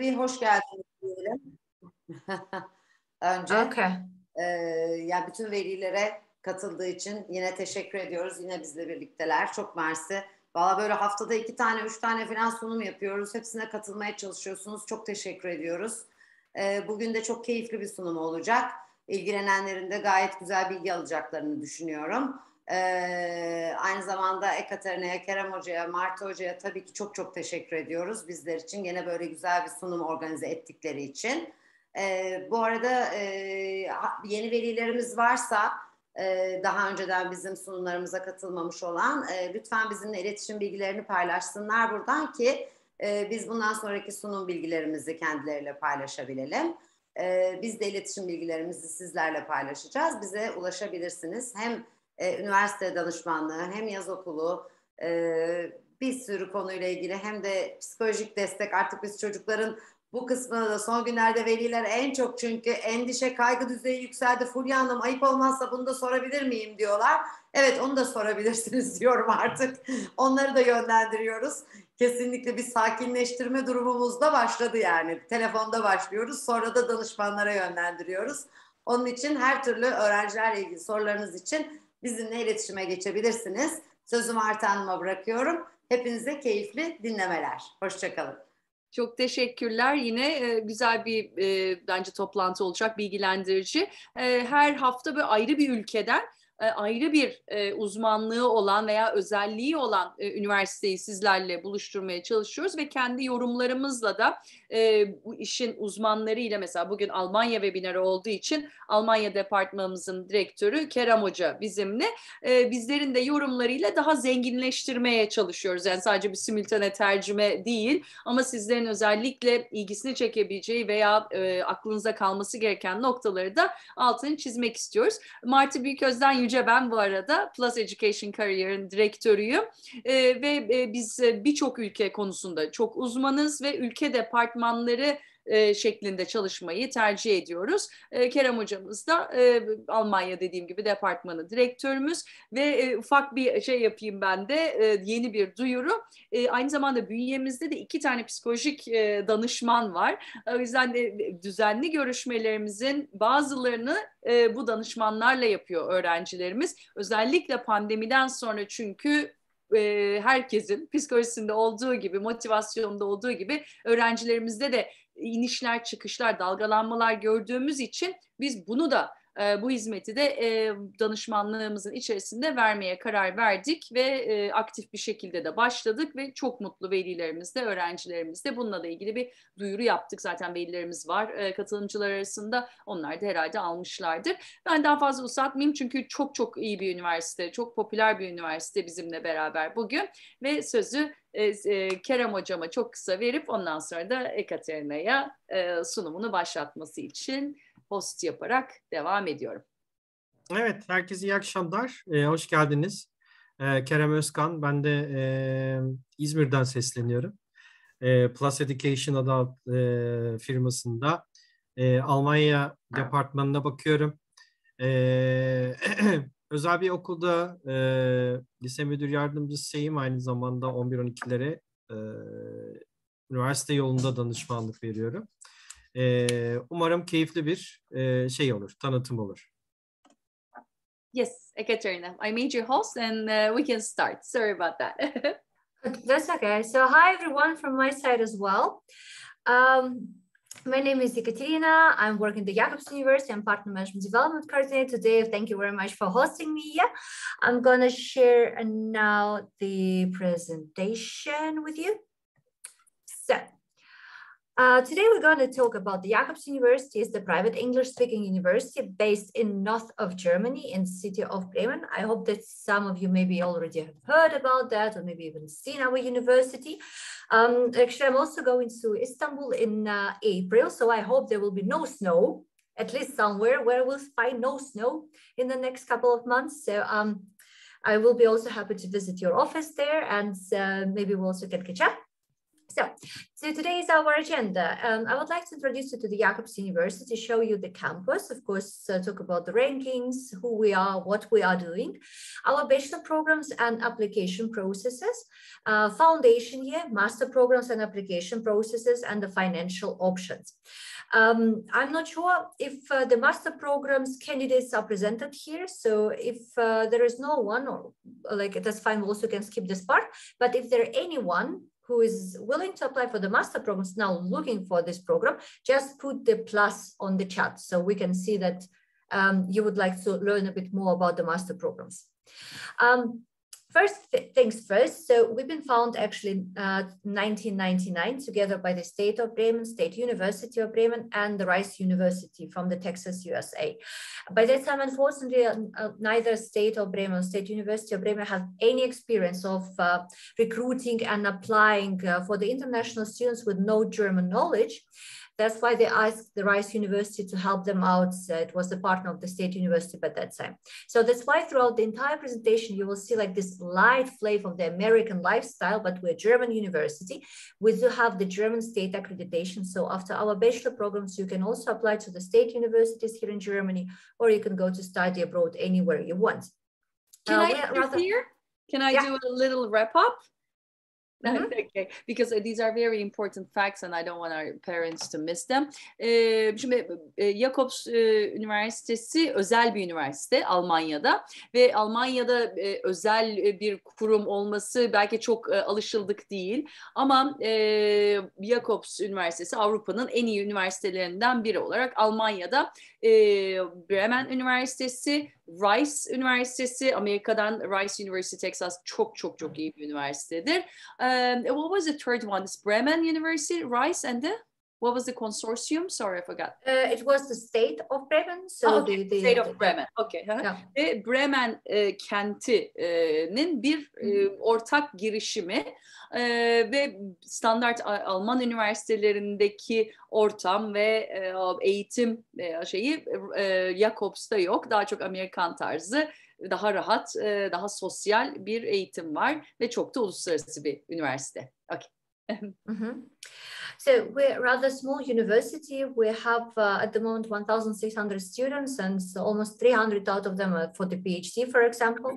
bir hoş geldiniz diyelim. Önce Okay. yani bütün velilere katıldığı için yine teşekkür ediyoruz. Yine bizle birlikteler. Çok mersi. Valla böyle haftada 2 tane, 3 tane falan sunum yapıyoruz. Hepsine katılmaya çalışıyorsunuz. Çok teşekkür ediyoruz. Bugün de çok keyifli bir sunum olacak. İlgilenenlerin de gayet güzel bilgi alacaklarını düşünüyorum. Aynı zamanda Ekaterina'ya, Kerem Hoca'ya, Marta Hoca'ya tabii ki çok çok teşekkür ediyoruz. Bizler için yine böyle güzel bir sunum organize ettikleri için. Bu arada yeni velilerimiz varsa daha önceden bizim sunumlarımıza katılmamış olan lütfen bizimle iletişim bilgilerini paylaşsınlar buradan ki biz bundan sonraki sunum bilgilerimizi kendileriyle paylaşabilelim. Biz de iletişim bilgilerimizi sizlerle paylaşacağız. Bize ulaşabilirsiniz. Hem üniversite danışmanlığı hem yaz okulu bir sürü konuyla ilgili hem de psikolojik destek. Artık biz çocukların bu kısmına da son günlerde veliler en çok çünkü endişe, kaygı düzeyi yükseldi. Fulya Hanım ayıp olmazsa bunu da sorabilir miyim diyorlar. Evet, onu da sorabilirsiniz diyorum artık. Onları da yönlendiriyoruz. Kesinlikle bir sakinleştirme durumumuz da başladı yani. Telefonda başlıyoruz, sonra da danışmanlara yönlendiriyoruz. Onun için her türlü öğrencilerle ilgili sorularınız için bizimle iletişime geçebilirsiniz. Sözümü Arta Hanım'a bırakıyorum. Hepinize keyifli dinlemeler. Hoşçakalın. Çok teşekkürler. Yine güzel bir bence toplantı olacak, bilgilendirici. Her hafta böyle ayrı bir ülkeden ayrı bir uzmanlığı olan veya özelliği olan üniversiteyi sizlerle buluşturmaya çalışıyoruz ve kendi yorumlarımızla da bu işin uzmanlarıyla, mesela bugün Almanya webinarı olduğu için Almanya departmanımızın direktörü Kerem Hoca bizimle, bizlerin de yorumlarıyla daha zenginleştirmeye çalışıyoruz. Yani sadece bir simultane tercüme değil ama sizlerin özellikle ilgisini çekebileceği veya aklınıza kalması gereken noktaları da altını çizmek istiyoruz. Martı Büyüköz'den Yüce ben bu arada Plus Education Career'ın direktörüyüm ve biz birçok ülke konusunda çok uzmanız ve ülke departmanları şeklinde çalışmayı tercih ediyoruz. Kerem hocamız da Almanya dediğim gibi departmanı direktörümüz ve ufak bir şey yapayım ben de yeni bir duyuru. Aynı zamanda bünyemizde de 2 tane psikolojik danışman var. O yüzden de düzenli görüşmelerimizin bazılarını bu danışmanlarla yapıyor öğrencilerimiz. Özellikle pandemiden sonra çünkü herkesin psikolojisinde olduğu gibi, motivasyonda olduğu gibi öğrencilerimizde de inişler, çıkışlar, dalgalanmalar gördüğümüz için biz bunu da bu hizmeti de danışmanlığımızın içerisinde vermeye karar verdik ve aktif bir şekilde de başladık ve çok mutlu velilerimiz de, öğrencilerimiz de bununla da ilgili bir duyuru yaptık. Zaten velilerimiz var katılımcılar arasında. Onlar da herhalde almışlardır. Ben daha fazla uzatmayayım çünkü çok çok iyi bir üniversite, çok popüler bir üniversite bizimle beraber bugün ve sözü Kerem hocama çok kısa verip ondan sonra da Ekaterina'ya sunumunu başlatması için host yaparak devam ediyorum. Evet, herkese iyi akşamlar. Hoş geldiniz. Kerem Özkan, ben de İzmir'den sesleniyorum. Plus Education adı firmasında Almanya departmanına bakıyorum. Özel bir okulda lise müdür yardımcısıyım. Aynı zamanda 11-12'lere üniversite yolunda danışmanlık veriyorum. Umarım keyifli bir şey olur, tanıtım olur. Yes, Ekaterina, I made you host and we can start. Sorry about that. That's okay. So hi everyone from my side as well. My name is Ekaterina. I'm working at the Jacobs University. I'm Partner Management Development Coordinator today. Thank you very much for hosting me. I'm going to share now the presentation with you. So today we're going to talk about the Jacobs University. It's the private English-speaking university based in north of Germany in the city of Bremen. I hope that some of you maybe already have heard about that or maybe even seen our university. Actually, I'm also going to Istanbul in April, so I hope there will be no snow, at least somewhere where we'll find no snow in the next couple of months. So I will be also happy to visit your office there and maybe we also can catch up. So today is our agenda. I would like to introduce you to the Jacobs University, show you the campus, of course, talk about the rankings, who we are, what we are doing, our bachelor programs and application processes, foundation year, master programs and application processes, and the financial options. I'm not sure if the master programs candidates are presented here. So if there is no one, or like that's fine, we also can skip this part. But if there anyone who is willing to apply for the master programs now looking for this program, just put the plus on the chat so we can see that you would like to learn a bit more about the master programs. First things first, so we've been founded actually in 1999 together by the State of Bremen, State University of Bremen, and the Rice University from the Texas, USA. By that time, unfortunately, neither State of Bremen or State University of Bremen have any experience of recruiting and applying for the international students with no German knowledge. That's why they asked the Rice University to help them out. It was the partner of the State University by that time. So that's why throughout the entire presentation, you will see like this light flavor of the American lifestyle, but we're a German university. We do have the German state accreditation. So after our bachelor programs, you can also apply to the state universities here in Germany, or you can go to study abroad anywhere you want. Can I interfere? Can I do a little wrap up? Okay, because these are very important facts and I don't want our parents to miss them. Şimdi Jacobs Üniversitesi özel bir üniversite Almanya'da ve Almanya'da özel bir kurum olması belki çok alışıldık değil ama Jacobs Üniversitesi Avrupa'nın en iyi üniversitelerinden biri olarak Almanya'da Bremen Üniversitesi, Rice Üniversitesi, Amerika'dan Rice University, Texas çok iyi bir üniversitedir. What was the third one? It's Bremen University, Rice, and what was the consortium? Sorry, I forgot. It was the State of Bremen. So okay. The State of Bremen. Okay. Yeah. Ve Bremen kentinin bir ortak girişimi ve standart Alman üniversitelerindeki ortam ve eğitim şeyi Jacobs'ta yok. Daha çok Amerikan tarzı, daha rahat, daha sosyal bir eğitim var ve çok da uluslararası bir üniversite. Okay. So we're a rather small university. We have at the moment 1,600 students and almost 300 out of them are for the PhD, for example.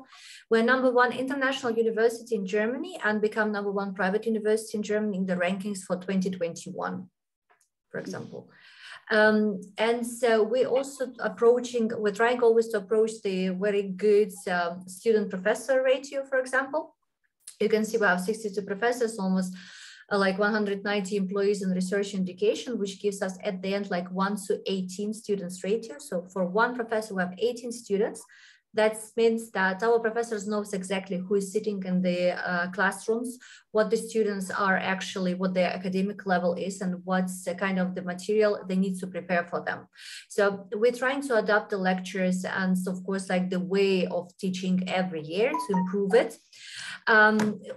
We're #1 international university in Germany and become #1 private university in Germany in the rankings for 2021, for example. And so we're also we're trying always to approach the very good student-professor ratio, for example. You can see we have 62 professors, almost like 190 employees in research and education, which gives us at the end like 1:18 students ratio. So for one professor, we have 18 students. That means that our professors knows exactly who is sitting in the classrooms, what the students are actually, what their academic level is, and what's the kind of the material they need to prepare for them. So we're trying to adapt the lectures and of course like the way of teaching every year to improve it.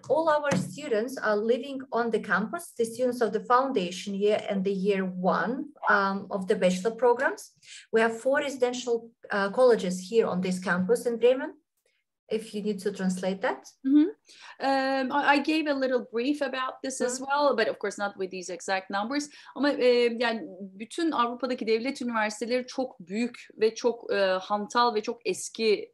All our students are living on the campus, the students of the foundation year and the year 1 of the bachelor programs. We have 4 residential colleges here on this campus in Bremen, if you need to translate that. I gave a little brief about this as well, but of course not with these exact numbers. Ama yani bütün Avrupa'daki devlet üniversiteleri çok büyük ve çok hantal ve çok eski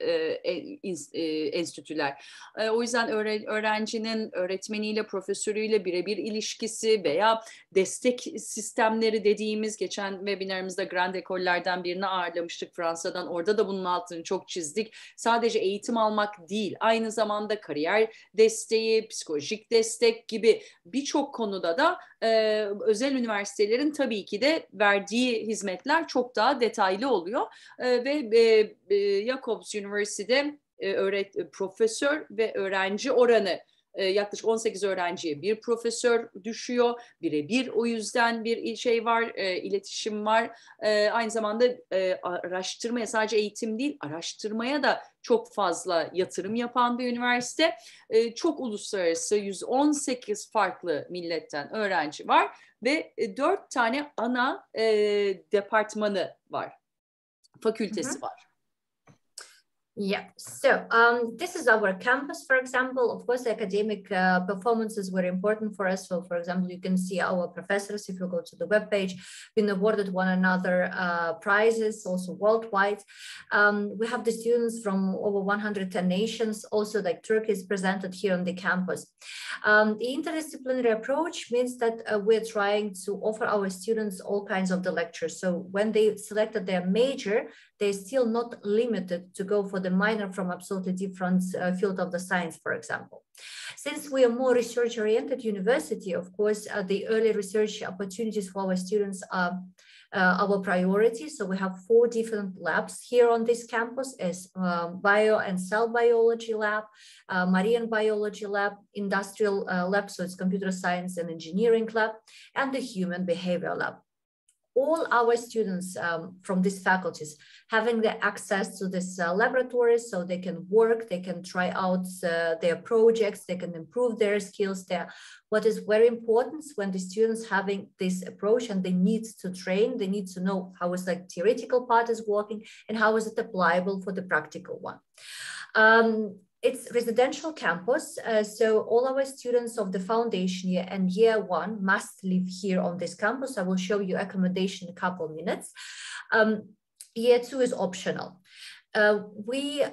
enstitüler. O yüzden öğrencinin öğretmeniyle, profesörüyle birebir ilişkisi veya destek sistemleri dediğimiz, geçen webinarımızda Grand Ecoller'den birini ağırlamıştık Fransa'dan. Orada da bunun altını çok çizdik. Sadece eğitim almak değil, aynı zamanda kariyer desteği, psikolojik destek gibi birçok konuda da özel üniversitelerin tabii ki de verdiği hizmetler çok daha detaylı oluyor. Ve Jacobs Üniversitesi'de profesör ve öğrenci oranı yaklaşık 18 öğrenciye bir profesör düşüyor. Birebir o yüzden bir şey var, iletişim var. Aynı zamanda araştırmaya, sadece eğitim değil, araştırmaya da çok fazla yatırım yapan bir üniversite. Çok uluslararası, 118 farklı milletten öğrenci var ve 4 tane ana departmanı var, fakültesi var. Yeah, so this is our campus, for example. Of course, academic performance is very important for us. So, for example, you can see our professors, if you go to the webpage, been awarded one another prizes, also worldwide. We have the students from over 110 nations, also like Turkey is presented here on the campus. The interdisciplinary approach means that we're trying to offer our students all kinds of the lectures. So when they selected their major, they're still not limited to go for the minor from absolutely different field of the science, for example. Since we are more research-oriented university, of course, the early research opportunities for our students are our priority. So we have 4 different labs here on this campus as bio and cell biology lab, marine biology lab, industrial lab, so it's computer science and engineering lab, and the human behavior lab. All our students from these faculties having the access to this laboratories, so they can work, they can try out their projects, they can improve their skills there. What is very important when the students having this approach and they need to train, they need to know how is like theoretical part is working and how is it applicable for the practical one. It's residential campus, so all our students of the foundation year and year 1 must live here on this campus. I will show you accommodation in a couple of minutes. Year 2 is optional. We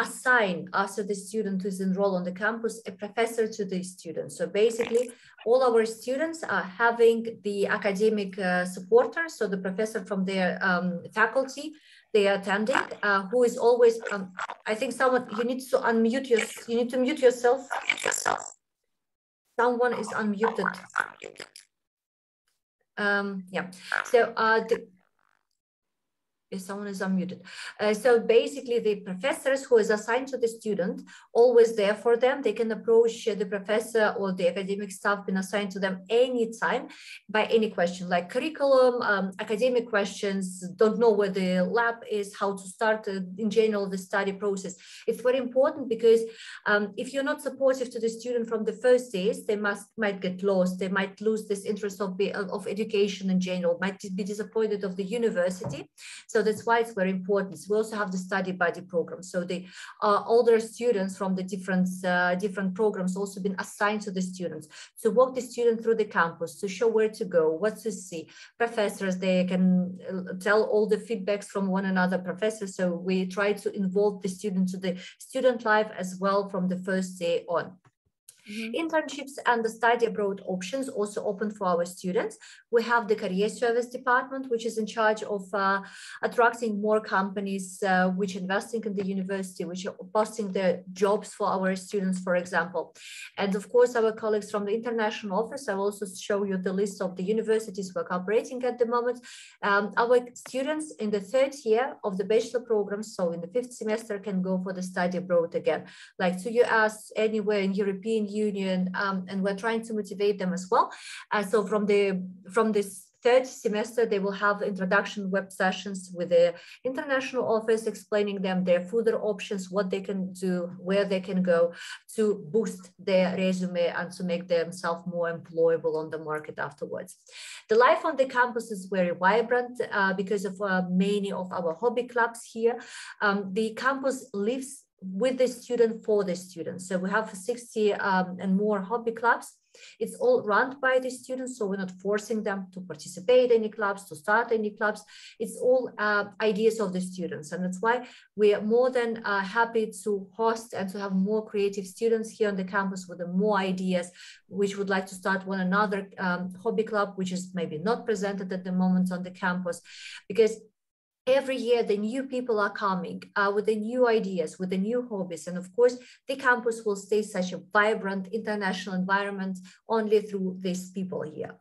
assign, after the student is enrolled on the campus, a professor to the student. So basically, all our students are having the academic supporters, so the professor from their faculty, they are attending, who is always, I think someone, you need to unmute you need to mute yourself. Someone is unmuted. Yeah, so someone is unmuted. So basically the professors who is assigned to the student, always there for them. They can approach the professor or the academic staff been assigned to them anytime by any question, like curriculum, academic questions, don't know where the lab is, how to start in general the study process. It's very important because if you're not supportive to the student from the first days, they might get lost. They might lose this interest of education in general, might be disappointed of the university. So that's why it's very important. We also have the study buddy program. So the older students from the different programs also been assigned to the students to walk the student through the campus, to show where to go, what to see. Professors, they can tell all the feedbacks from one another professors. So we try to involve the student to the student life as well from the first day on. Internships and the study abroad options also open for our students. We have the career service department, which is in charge of attracting more companies which investing in the university, which are posting their jobs for our students, for example. And of course, our colleagues from the international office, I will also show you the list of the universities we're cooperating at the moment. Our students in the 3rd year of the bachelor program, so in the 5th semester, can go for the study abroad again, like to US, anywhere in European Union, and we're trying to motivate them as well. So from this 3rd semester, they will have introduction web sessions with the international office, explaining them their further options, what they can do, where they can go to boost their resume and to make themselves more employable on the market afterwards. The life on the campus is very vibrant because of many of our hobby clubs here. The campus lives with the student for the students. So we have 60 and more hobby clubs. It's all run by the students, so we're not forcing them to participate in any clubs, to start any clubs. It's all ideas of the students. And that's why we are more than happy to host and to have more creative students here on the campus with more ideas, which would like to start one another hobby club, which is maybe not presented at the moment on the campus, because every year, the new people are coming with the new ideas, with the new hobbies. And of course, the campus will stay such a vibrant international environment only through these people here.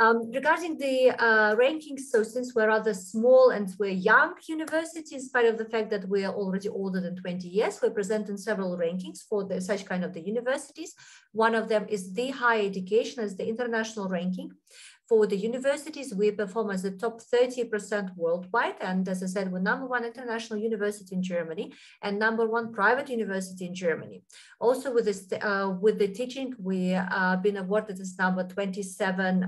Regarding the rankings, so since we're rather small and we're young university, in spite of the fact that we are already older than 20 years, we're presenting several rankings for such kind of the universities. One of them is the higher education, as the international ranking. For the universities, we perform as the top 30% worldwide. And as I said, we're #1 international university in Germany and #1 private university in Germany. Also with this, with the teaching, we have been awarded as number 27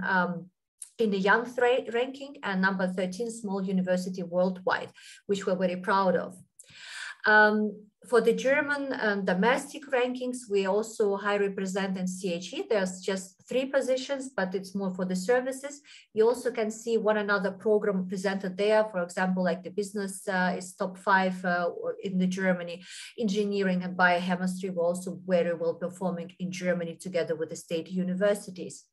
in the young ranking and number 13 small university worldwide, which we're very proud of. For the German domestic rankings, we also high represent in CHE. There's just 3 positions, but it's more for the services. You also can see one another program presented there. For example, like the business is top 5 in the Germany. Engineering and biochemistry were also very well performing in Germany together with the state universities.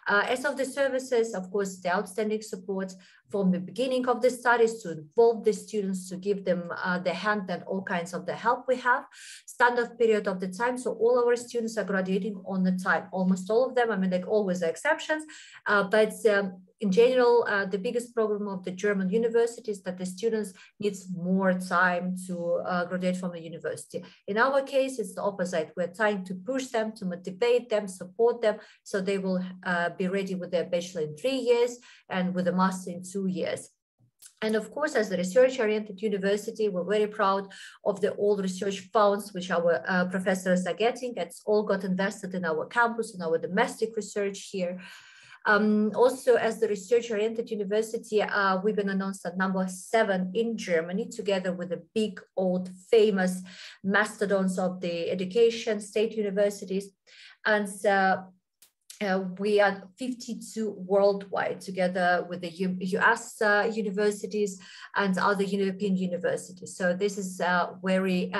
As of the services, of course, the outstanding support from the beginning of the studies to involve the students, to give them the hand and all kinds of the help we have. Standard period of the time, so all our students are graduating on the time, almost all of them. I mean, like always exceptions, but in general, the biggest problem of the German university is that the students need more time to graduate from the university. In our case, it's the opposite. We're trying to push them, to motivate them, support them, so they will be ready with their bachelor in 3 years and with a master in 2 years. And of course, as a research-oriented university, we're very proud of the all research funds which our professors are getting. It's all got invested in our campus, in our domestic research here. Also, as the research-oriented university, we've been announced at number 7 in Germany, together with the big, old, famous mastodons of the education, state universities. And we are 52 worldwide, together with the US universities and other European universities. So this is a very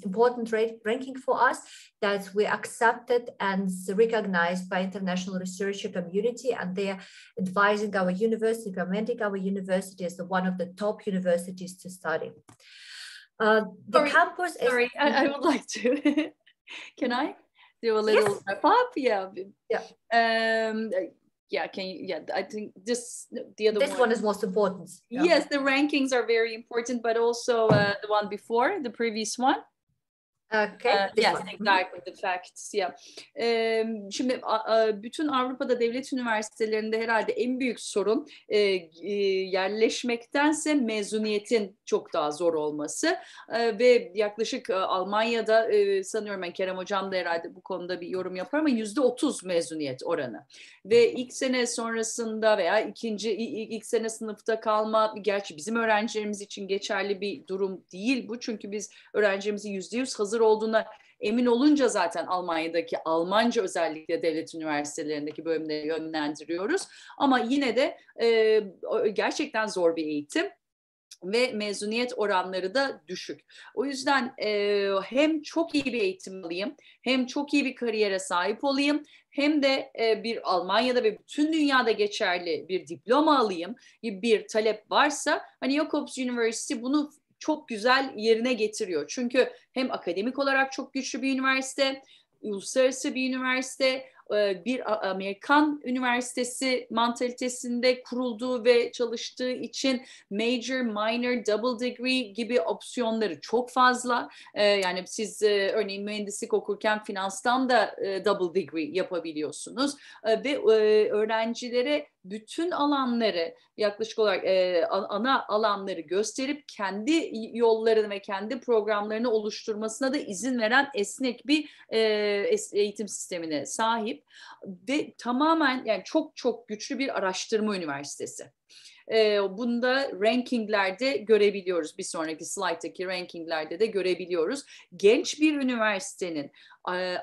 important ranking for us, that we're accepted and recognized by international researcher community, and they are advising our university, recommending our university as one of the top universities to study. Campus is... Sorry, I would like to... Can I do a little yes. wrap up? Yeah. Yeah. Can you? Yeah, I think the other one is most important. Yeah. Yes, the rankings are very important, but also the one before, the previous one. Okay. Yes, exactly, the facts. Yeah. Şimdi bütün Avrupa'da devlet üniversitelerinde herhalde en büyük sorun yerleşmektense mezuniyetin çok daha zor olması ve yaklaşık Almanya'da sanıyorum ben, Kerem Hocam da herhalde bu konuda bir yorum yapar ama %30 mezuniyet oranı ve ilk sene sonrasında veya ilk sene sınıfta kalma, gerçi bizim öğrencilerimiz için geçerli bir durum değil bu, çünkü biz öğrencilerimizin %100 hazır olduğuna emin olunca zaten Almanya'daki Almanca özellikle devlet üniversitelerindeki bölümleri yönlendiriyoruz. Ama yine de gerçekten zor bir eğitim ve mezuniyet oranları da düşük. O yüzden hem çok iyi bir eğitim alayım, hem çok iyi bir kariyere sahip olayım, hem de bir Almanya'da ve bütün dünyada geçerli bir diploma alayım gibi bir talep varsa, hani Jakobs University bunu çok güzel yerine getiriyor. Çünkü hem akademik olarak çok güçlü bir üniversite, uluslararası bir üniversite, bir Amerikan üniversitesi mantalitesinde kurulduğu ve çalıştığı için major, minor, double degree gibi opsiyonları çok fazla. Yani siz örneğin mühendislik okurken finanstan da double degree yapabiliyorsunuz ve öğrencilere bütün alanları, yaklaşık olarak ana alanları gösterip kendi yollarını ve kendi programlarını oluşturmasına da izin veren esnek bir eğitim sistemine sahip ve tamamen, yani çok çok güçlü bir araştırma üniversitesi. Bunu da rankinglerde görebiliyoruz. Bir sonraki slayttaki rankinglerde de görebiliyoruz. Genç bir üniversitenin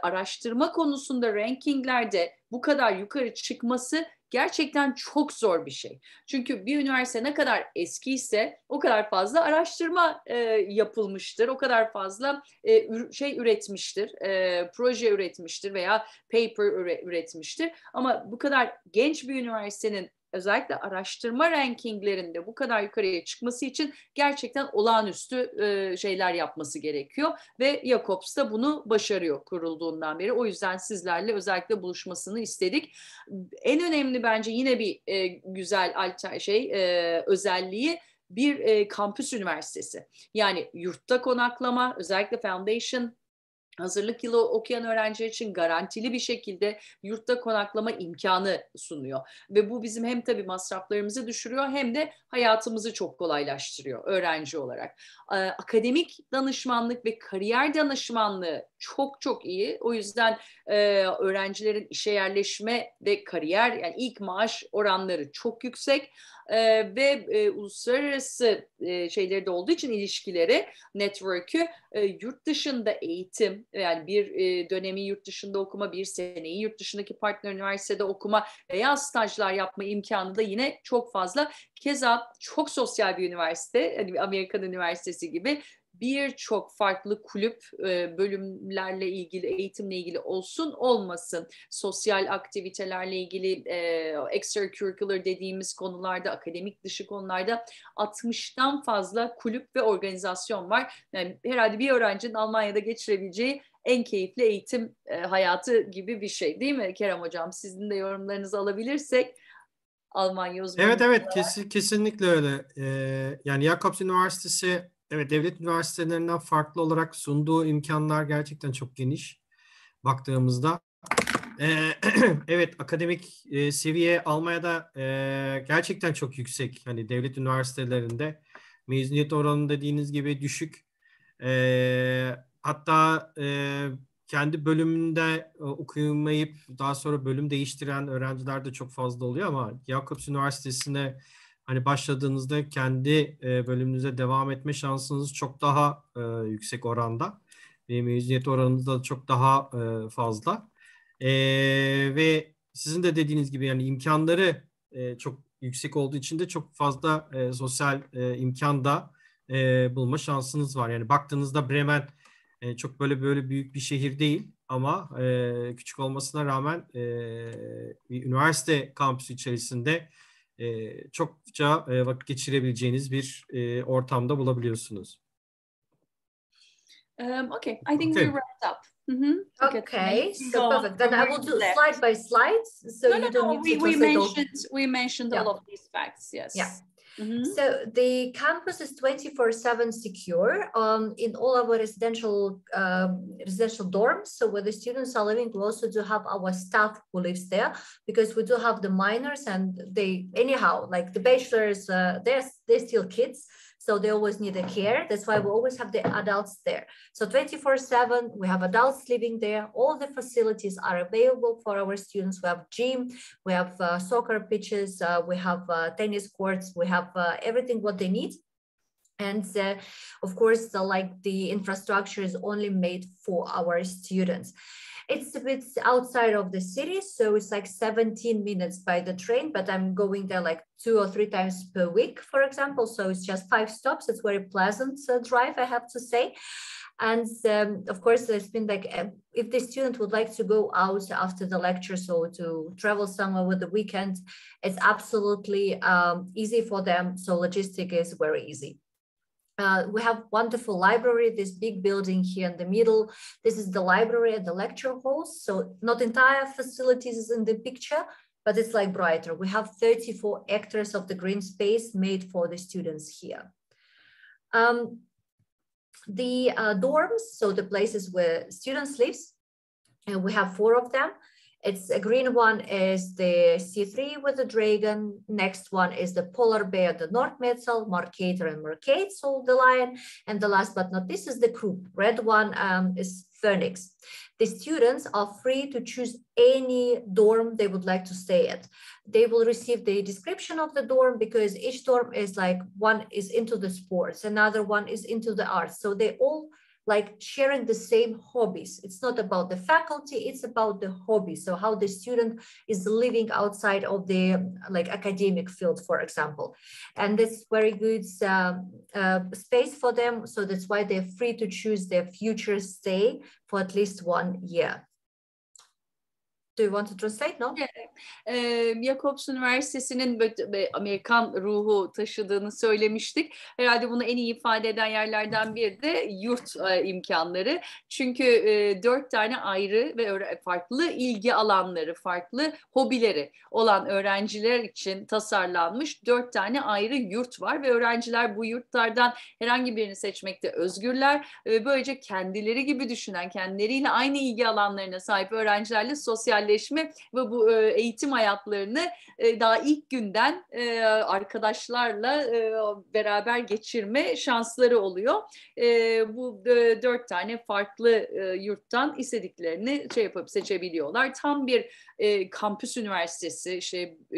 araştırma konusunda rankinglerde bu kadar yukarı çıkması gerçekten çok zor bir şey. Çünkü bir üniversite ne kadar eskiyse o kadar fazla araştırma yapılmıştır, o kadar fazla üretmiştir, proje üretmiştir veya paper üretmiştir. Ama bu kadar genç bir üniversitenin özellikle araştırma rankinglerinde bu kadar yukarıya çıkması için gerçekten olağanüstü şeyler yapması gerekiyor ve Jakobs da bunu başarıyor kurulduğundan beri. O yüzden sizlerle özellikle buluşmasını istedik. En önemli bence yine bir güzel özelliği bir kampüs üniversitesi. Yani yurtta konaklama, özellikle foundation hazırlık yılı okuyan öğrenciler için garantili bir şekilde yurtta konaklama imkanı sunuyor. Ve bu bizim hem tabii masraflarımızı düşürüyor hem de hayatımızı çok kolaylaştırıyor öğrenci olarak. Akademik danışmanlık ve kariyer danışmanlığı çok çok iyi. O yüzden öğrencilerin işe yerleşme ve kariyer, yani ilk maaş oranları çok yüksek. Ve uluslararası şeyleri de olduğu için ilişkileri, network'ü, yurt dışında eğitim, yani bir dönemi yurt dışında okuma, bir seneyi yurt dışındaki partner üniversitede okuma veya stajlar yapma imkanı da yine çok fazla. Keza çok sosyal bir üniversite, hani Amerikan Üniversitesi gibi birçok farklı kulüp, bölümlerle ilgili, eğitimle ilgili olsun olmasın, sosyal aktivitelerle ilgili, extracurricular dediğimiz konularda, akademik dışı konularda 60'tan fazla kulüp ve organizasyon var. Yani herhalde bir öğrencinin Almanya'da geçirebileceği en keyifli eğitim hayatı gibi bir şey, değil mi Kerem Hocam? Sizin de yorumlarınızı alabilirsek. Almanya uzmanı. Evet, evet, kesinlikle öyle. Yani Jakobs Üniversitesi, evet, devlet üniversitelerinden farklı olarak sunduğu imkanlar gerçekten çok geniş baktığımızda. Evet, akademik seviye Almanya'da gerçekten çok yüksek. Hani devlet üniversitelerinde mezuniyet oranı dediğiniz gibi düşük. Hatta kendi bölümünde okuyamayıp daha sonra bölüm değiştiren öğrenciler de çok fazla oluyor ama Jakobs Üniversitesi'ne hani başladığınızda kendi bölümünüze devam etme şansınız çok daha yüksek oranda. Mezuniyet oranınız da çok daha fazla. Ve sizin de dediğiniz gibi yani imkanları çok yüksek olduğu için de çok fazla sosyal imkan da bulma şansınız var. Yani baktığınızda Bremen çok böyle büyük bir şehir değil ama küçük olmasına rağmen bir üniversite kampüsü içerisinde çokça vakit geçirebileceğiniz bir ortamda bulabiliyorsunuz. Okay, I think we wrapped up. Okay, so perfect. Then I will do slide by slide, so you don't need to translate. We mentioned all of these facts. Yes. Yeah. So the campus is 24/7 secure in all our residential dorms. So where the students are living, we also do have our staff who lives there, because we do have the minors, and they anyhow, like the bachelors, they're still kids. So they always need a care. That's why we always have the adults there. So 24/7, we have adults living there. All the facilities are available for our students. We have gym, we have soccer pitches, we have tennis courts, we have everything what they need. And of course, like the infrastructure is only made for our students. It's a bit outside of the city, so it's like 17 minutes by the train, but I'm going there like 2 or 3 times per week, for example. So it's just 5 stops. It's very pleasant drive, I have to say. And of course, there's been like, if the student would like to go out after the lecture, so to travel somewhere with the weekend, it's absolutely easy for them. So logistic is very easy. We have wonderful library, this big building here in the middle. This is the library and the lecture halls. So not entire facilities is in the picture, but it's like brighter. We have 34 hectares of the green space made for the students here. The dorms, so the places where students live, and we have 4 of them. It's a green one is the C3 with the dragon. Next one is the polar bear, the Nordmetzel, Mercator and Mercate, so the lion. And the last but not least is the group. Red one is Phoenix. The students are free to choose any dorm they would like to stay at. They will receive the description of the dorm, because each dorm is like, one is into the sports, another one is into the arts. So they all like sharing the same hobbies. It's not about the faculty, it's about the hobby. So how the student is living outside of the like academic field, for example. And that's very good space for them. So that's why they're free to choose their future stay for at least 1 year. Do you want to translate? No? Jacobs Üniversitesi'nin Amerikan ruhu taşıdığını söylemiştik. Herhalde bunu en iyi ifade eden yerlerden biri de yurt imkanları. Çünkü 4 tane ayrı ve farklı ilgi alanları, farklı hobileri olan öğrenciler için tasarlanmış 4 tane ayrı yurt var ve öğrenciler bu yurtlardan herhangi birini seçmekte özgürler. Böylece kendileri gibi düşünen, kendileriyle aynı ilgi alanlarına sahip öğrencilerle sosyalleşme ve bu eğitim hayatlarını daha ilk günden arkadaşlarla beraber geçirme şansları oluyor. Bu 4 tane farklı yurttan istediklerini yapıp seçebiliyorlar. Tam bir kampüs üniversitesi,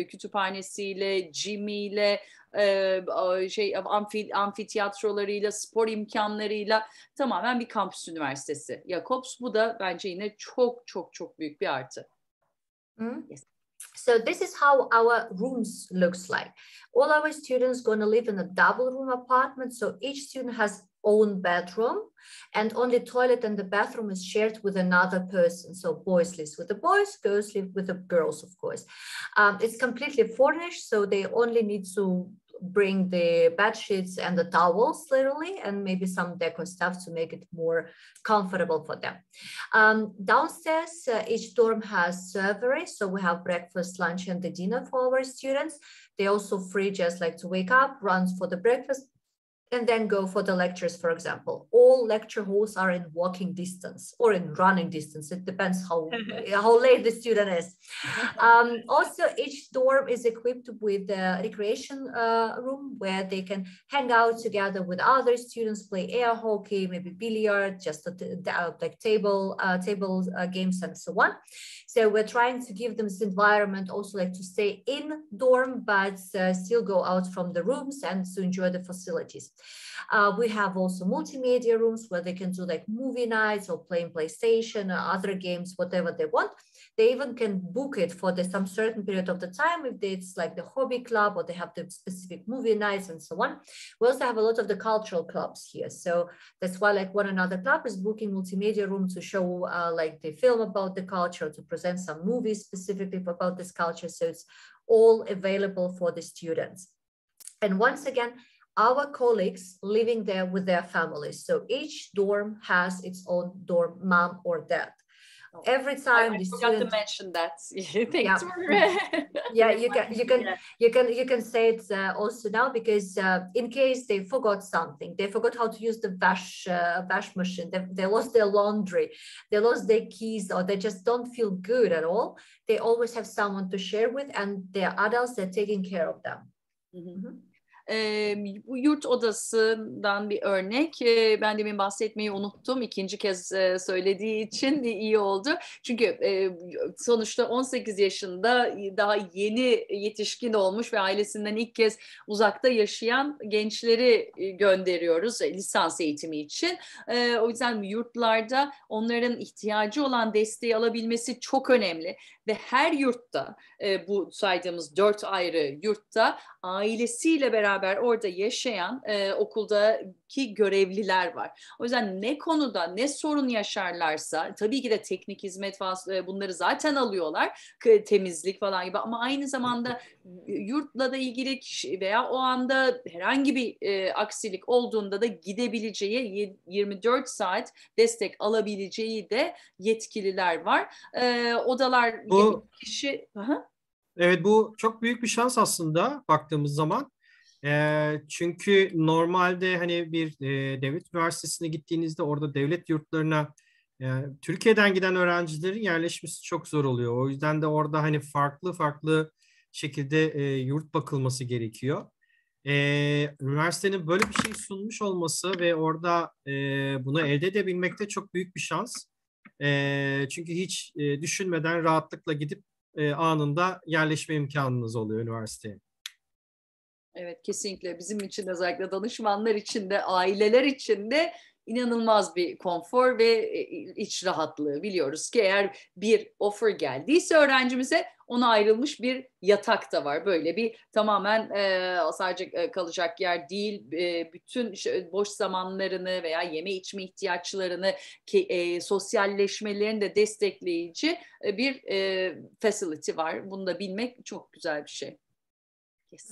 kütüphanesiyle, gym'iyle, amfitiyatrolarıyla, spor imkanlarıyla tamamen bir kampüs üniversitesi. Jacobs, bu da bence yine çok çok çok büyük bir artı. Yes. So this is how our rooms looks like. All our students gonna live in a double room apartment. So each student has own bedroom, and only toilet and the bathroom is shared with another person. So boys live with the boys, girls live with the girls, of course. It's completely furnished, so they only need to bring the bed sheets and the towels, literally, and maybe some decor stuff to make it more comfortable for them. Downstairs, each dorm has servery, so we have breakfast, lunch, and the dinner for our students. They also free just like to wake up, run for the breakfast, and then go for the lectures, for example. All lecture halls are in walking distance or in running distance. It depends how late the student is. Also, each dorm is equipped with a recreation room where they can hang out together with other students, play air hockey, maybe billiard, just like table games and so on. So we're trying to give them this environment also like to stay in dorm, but still go out from the rooms and to enjoy the facilities. We have also multimedia rooms where they can do like movie nights or playing PlayStation or other games, whatever they want. They even can book it for some certain period of the time if it's like the hobby club or they have the specific movie nights and so on. We also have a lot of the cultural clubs here. So that's why like one another club is booking multimedia room to show like the film about the culture, to present some movies specifically about this culture. So it's all available for the students. And once again, our colleagues living there with their families. So each dorm has its own dorm mom or dad. Every time I the forgot student to mention that. Thanks for yeah, you can say it also now, because in case they forgot something, they forgot how to use the wash machine, they lost their laundry, they lost their keys, or they just don't feel good at all, they always have someone to share with, and they're adults, they're taking care of them. Mm-hmm. Bu yurt odasından bir örnek. Ben demin bahsetmeyi unuttum. İkinci kez söylediği için iyi oldu. Çünkü sonuçta 18 yaşında daha yeni yetişkin olmuş ve ailesinden ilk kez uzakta yaşayan gençleri gönderiyoruz lisans eğitimi için. O yüzden yurtlarda onların ihtiyacı olan desteği alabilmesi çok önemli. Ve her yurtta, bu saydığımız 4 ayrı yurtta ailesiyle beraber orada yaşayan okuldaki görevliler var. O yüzden ne konuda ne sorun yaşarlarsa, tabii ki de teknik hizmet falan bunları zaten alıyorlar, temizlik falan gibi, ama aynı zamanda yurtla da ilgili veya o anda herhangi bir aksilik olduğunda da gidebileceği, 24 saat destek alabileceği de yetkililer var. Odalar kişi... Evet, bu çok büyük bir şans aslında baktığımız zaman. Çünkü normalde hani bir devlet üniversitesine gittiğinizde orada devlet yurtlarına Türkiye'den giden öğrencilerin yerleşmesi çok zor oluyor. O yüzden de orada hani farklı şekilde yurt bakılması gerekiyor. Üniversitenin böyle bir şey sunmuş olması ve orada bunu elde edebilmek de çok büyük bir şans. Çünkü hiç düşünmeden rahatlıkla gidip anında yerleşme imkanınız oluyor üniversiteye. Evet, kesinlikle bizim için, özellikle danışmanlar için de aileler için de inanılmaz bir konfor ve iç rahatlığı. Biliyoruz ki eğer bir offer geldiyse öğrencimize, ona ayrılmış bir yatak da var. Böyle bir tamamen sadece kalacak yer değil, bütün boş zamanlarını veya yeme içme ihtiyaçlarını, sosyalleşmelerini de destekleyici bir facility var. Bunu da bilmek çok güzel bir şey. Yes.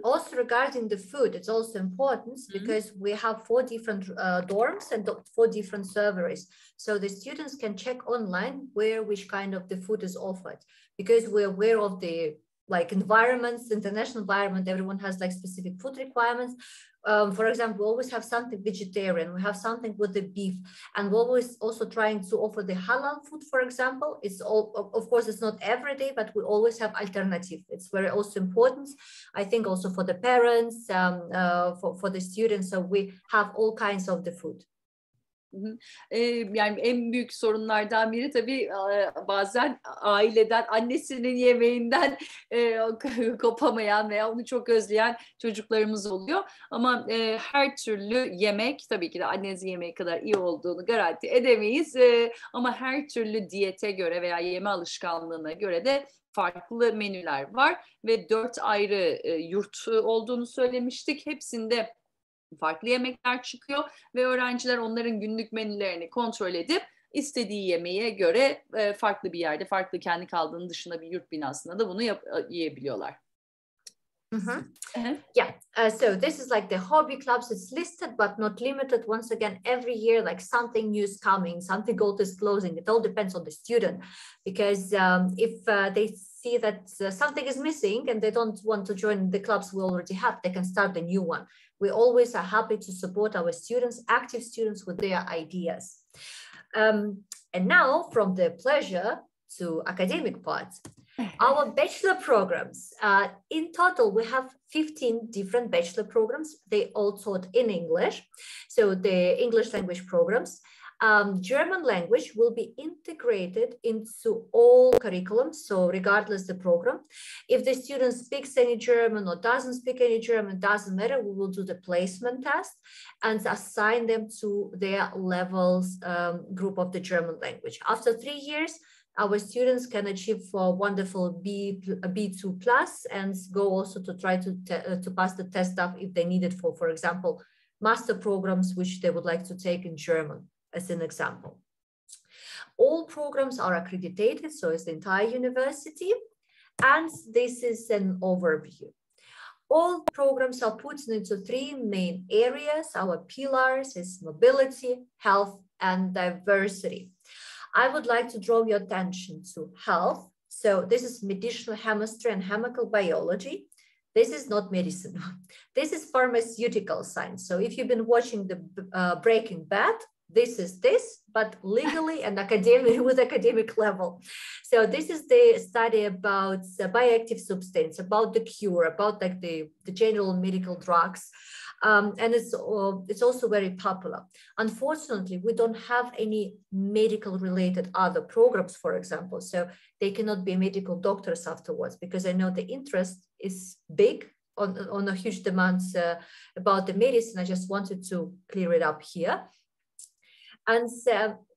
Also regarding the food, it's also important because we have 4 different dorms and 4 different serveries. So the students can check online which kind of the food is offered, because we're aware of the environments, international environment, everyone has specific food requirements. For example, we always have something vegetarian, we have something with the beef, and we're always also trying to offer the halal food, for example. It's all, of course, it's not every day, but we always have alternative. It's very also important, I think, also for the parents, for the students. So we have all kinds of the food. Yani en büyük sorunlardan biri tabii bazen aileden, annesinin yemeğinden kopamayan veya onu çok özleyen çocuklarımız oluyor. Ama her türlü yemek, tabii ki de annenizin yemeği kadar iyi olduğunu garanti edemeyiz. Ama her türlü diyete göre veya yeme alışkanlığına göre de farklı menüler var ve 4 ayrı yurt olduğunu söylemiştik. Hepsinde farklı yemekler çıkıyor ve öğrenciler onların günlük menülerini kontrol edip istediği yemeğe göre farklı bir yerde, farklı kendi kaldığının dışında bir yurt binasında da bunu yiyebiliyorlar. Yeah, so this is the hobby clubs. It's listed but not limited. Once again, every year something new is coming, something old is closing. It all depends on the student, because if they see that something is missing and they don't want to join the clubs we already have, they can start a new one. We always are happy to support our students, active students, with their ideas. And now, from the pleasure to academic part, our bachelor programs. In total, we have 15 different bachelor programs. They all taught in English. So the English language programs. German language will be integrated into all curriculums, so regardless the program. If the student speaks any German or doesn't speak any German, doesn't matter, we will do the placement test and assign them to their levels group of the German language. After 3 years, our students can achieve wonderful B2 plus and go also to try to pass the test up if they need it for example, master programs which they would like to take in German, as an example. All programs are accredited, so it's the entire university, and this is an overview. All programs are put into 3 main areas. Our pillars is mobility, health, and diversity. I would like to draw your attention to health. So this is medicinal chemistry and chemical biology. This is not medicine. This is pharmaceutical science. So if you've been watching the Breaking Bad, this is this, but legally and academically with academic level. So this is the study about bioactive substance, about the cure, about the general medical drugs. And it's also very popular. Unfortunately, we don't have any medical related other programs, for example, so they cannot be medical doctors afterwards, because I know the interest is big on a huge demands about the medicine. I just wanted to clear it up here. And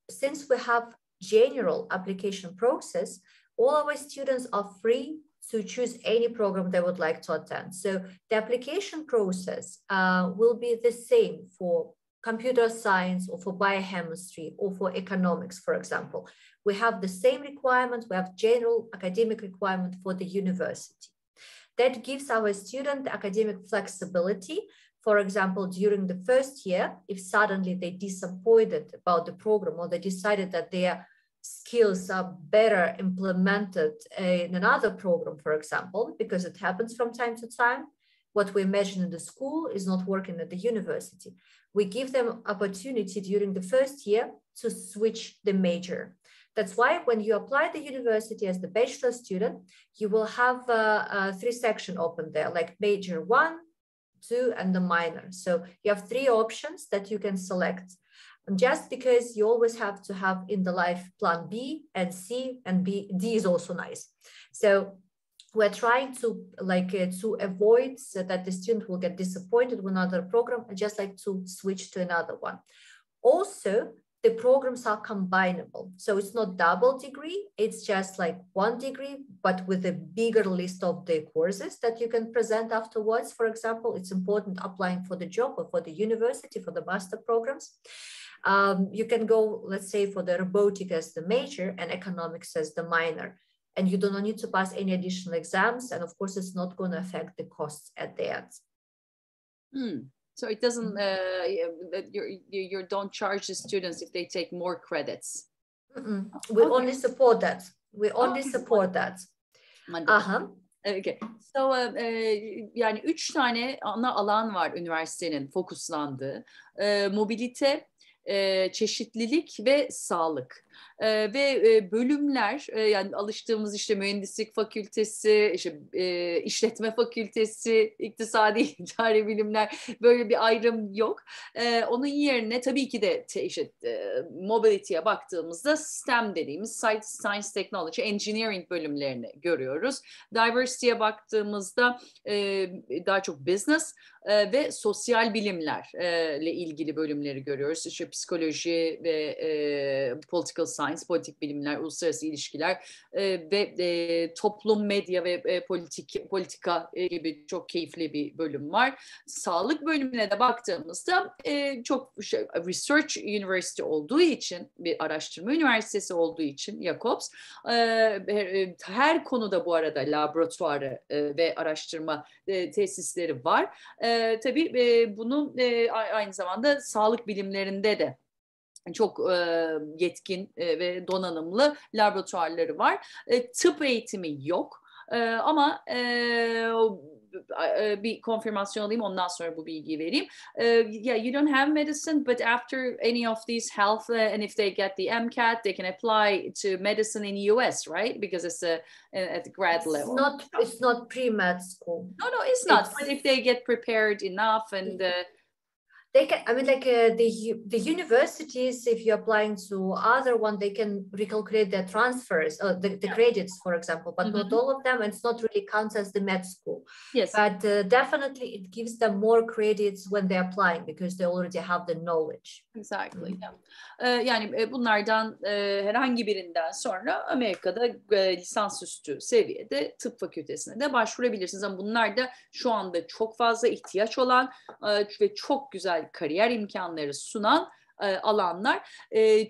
since we have general application process, all our students are free to choose any program they would like to attend. So the application process will be the same for computer science or for biochemistry or for economics, for example. We have the same requirement. We have general academic requirement for the university. That gives our student academic flexibility. For example, during the first year, if suddenly they disappointed about the program or they decided that their skills are better implemented in another program, for example, because it happens from time to time, what we imagine in the school is not working at the university. We give them opportunity during the first year to switch the major. That's why when you apply the university as the bachelor student, you will have 3 sections open there, like major 1, 2, and the minor. So you have 3 options that you can select. Just because you always have to have in the life plan B and C and D is also nice. So we're trying to to avoid so that the student will get disappointed with another program and just like to switch to another one. Also, the programs are combinable. So it's not double degree, it's just like one degree, but with a bigger list of the courses that you can present afterwards. For example, it's important applying for the job or for the university, for the master programs. You can go, let's say, for the robotic as the major and economics as the minor. And you do not need to pass any additional exams. And of course, it's not going to affect the costs at the end. So it doesn't, you don't charge the students if they take more credits. We only support that. We only support that. Okay. So, yani 3 tane ana alan var üniversitenin fokuslandığı. Mobilite, çeşitlilik ve sağlık. Ve bölümler, yani alıştığımız işte mühendislik fakültesi, işte işletme fakültesi, iktisadi idari bilimler, böyle bir ayrım yok. Onun yerine tabii ki de mobility'ye baktığımızda STEM dediğimiz Science, Technology, Engineering bölümlerini görüyoruz. Diversity'ye baktığımızda daha çok business ve sosyal bilimlerle ilgili bölümleri görüyoruz. İşte psikoloji ve political science, politik bilimler, uluslararası ilişkiler ve toplum, medya ve politika gibi çok keyifli bir bölüm var. Sağlık bölümüne de baktığımızda çok research university olduğu için, bir araştırma üniversitesi olduğu için Jacobs, her konuda bu arada laboratuvarı ve araştırma tesisleri var. Tabii bunu aynı zamanda sağlık bilimlerinde de çok yetkin ve donanımlı laboratuvarları var. Tıp eğitimi yok. Ama bir konfirmasyon alayım, ondan sonra bu bilgiyi vereyim. Yeah, you don't have medicine, but after any of these health, and if they get the MCAT, they can apply to medicine in US, right? Because it's at the grad level. It's not pre-med school. No, it's not. But if they get prepared enough and they can, I mean, like the universities, if you're applying to other one, they can recalculate their transfers, the credits, for example, but not all of them. And it's not really counts as the med school. Yes. But definitely it gives them more credits when they're applying because they already have the knowledge. Exactly. Yani bunlardan herhangi birinden sonra Amerika'da lisansüstü seviyede tıp fakültesine de başvurabilirsiniz. Ama bunlar da şu anda çok fazla ihtiyaç olan ve çok güzel kariyer imkanları sunan alanlar.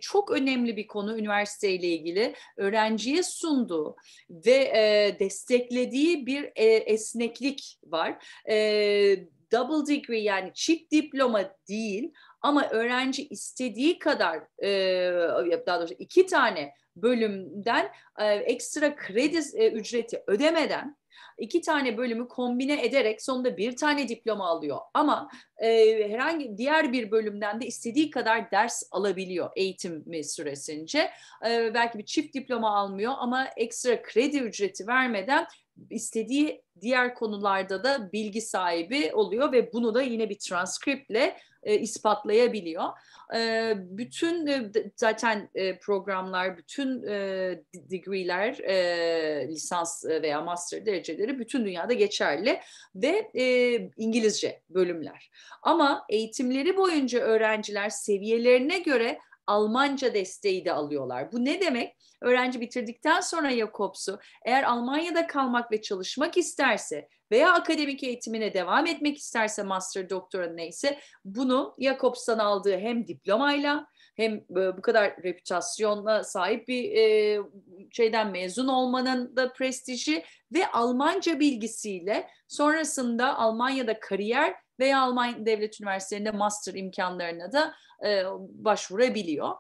Çok önemli bir konu üniversiteyle ilgili öğrenciye sunduğu ve desteklediği bir esneklik var. Double degree, yani çift diploma değil ama öğrenci istediği kadar, daha doğrusu 2 tane bölümden ekstra kredi ücreti ödemeden 2 tane bölümü kombine ederek sonunda 1 tane diploma alıyor. Ama herhangi diğer bir bölümden de istediği kadar ders alabiliyor eğitimi süresince. Belki bir çift diploma almıyor ama ekstra kredi ücreti vermeden istediği diğer konularda da bilgi sahibi oluyor ve bunu da yine bir transkriptle ispatlayabiliyor. Bütün zaten programlar, bütün degree'ler, lisans veya master dereceleri bütün dünyada geçerli ve İngilizce bölümler. Ama eğitimleri boyunca öğrenciler seviyelerine göre Almanca desteği de alıyorlar. Bu ne demek? Öğrenci bitirdikten sonra Jacobs'u eğer Almanya'da kalmak ve çalışmak isterse veya akademik eğitimine devam etmek isterse master, doktora neyse bunu Jacobs'tan aldığı hem diplomayla hem bu kadar reputasyonla sahip bir şeyden mezun olmanın da prestiji ve Almanca bilgisiyle sonrasında Almanya'da kariyer veya Almanya Devlet Üniversitelerinde master imkanlarına da başvurabiliyor.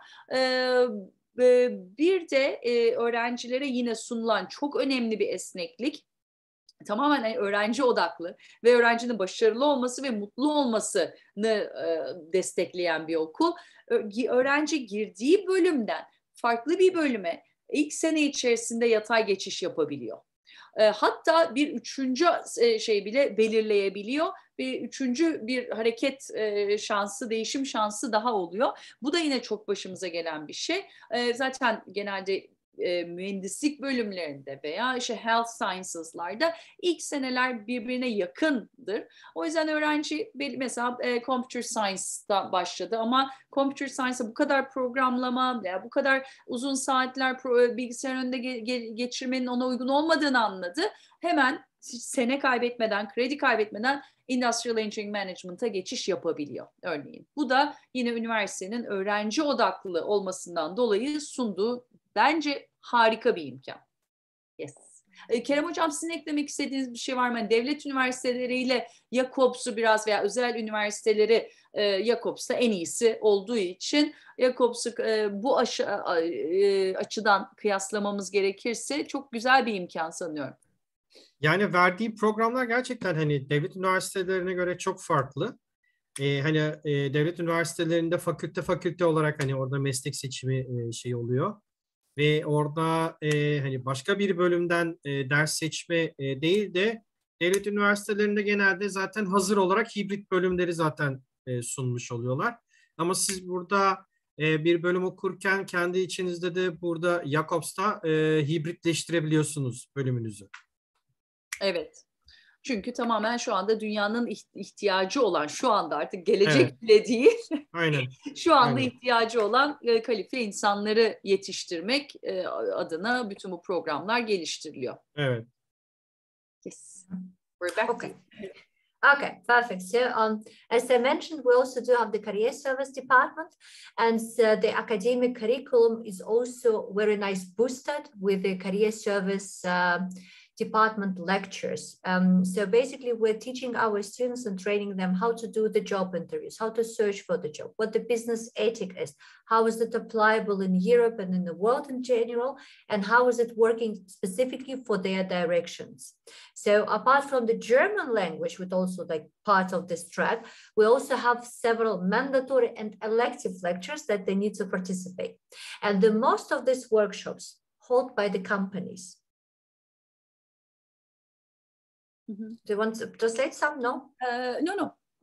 Bir de öğrencilere yine sunulan çok önemli bir esneklik, tamamen öğrenci odaklı ve öğrencinin başarılı olması ve mutlu olmasını destekleyen bir okul. Öğrenci girdiği bölümden farklı bir bölüme ilk sene içerisinde yatay geçiş yapabiliyor. Hatta bir 3. şey bile belirleyebiliyor. Bir 3. bir hareket şansı, değişim şansı daha oluyor. Bu da yine çok başımıza gelen bir şey. Zaten genelde mühendislik bölümlerinde veya işte health sciences'larda ilk seneler birbirine yakındır. O yüzden öğrenci mesela computer science'da başladı ama computer science'a bu kadar programlama veya bu kadar uzun saatler bilgisayar önünde geçirmenin ona uygun olmadığını anladı. Hemen sene kaybetmeden, kredi kaybetmeden Industrial Engineering Management'a geçiş yapabiliyor örneğin. Bu da yine üniversitenin öğrenci odaklı olmasından dolayı sunduğu bence harika bir imkan. Yes. Kerem Hocam, sizin eklemek istediğiniz bir şey var mı? Yani devlet üniversiteleriyle Jakobs'u biraz veya özel üniversiteleri Jakobs'ta en iyisi olduğu için Jakobs'u bu açıdan kıyaslamamız gerekirse çok güzel bir imkan sanıyorum. Yani verdiği programlar gerçekten hani devlet üniversitelerine göre çok farklı. Devlet üniversitelerinde fakülte olarak hani orada meslek seçimi şey oluyor. Ve orada hani başka bir bölümden ders seçme değil de devlet üniversitelerinde genelde zaten hazır olarak hibrit bölümleri zaten sunmuş oluyorlar. Ama siz burada bir bölüm okurken kendi içinizde de burada Jakobs'ta hibritleştirebiliyorsunuz bölümünüzü. Evet. Çünkü tamamen şu anda dünyanın ihtiyacı olan, şu anda artık gelecek Evet. bile değil, Aynen. şu anda Aynen. ihtiyacı olan kalifiye insanları yetiştirmek adına bütün bu programlar geliştiriliyor. Evet. Yes. We're back Okay. to you. Okay, perfect. So, as I mentioned, we also do have the career service department, and the academic curriculum is also very nice boosted with the career service department lectures. So basically, we're teaching our students and training them how to do the job interviews, how to search for the job, what the business ethic is, how is it applicable in Europe and in the world in general, and how is it working specifically for their directions. So apart from the German language, which also like part of this track, we also have several mandatory and elective lectures that they need to participate. And the most of these workshops held by the companies. Mm-hmm. Do you want to translate some? No?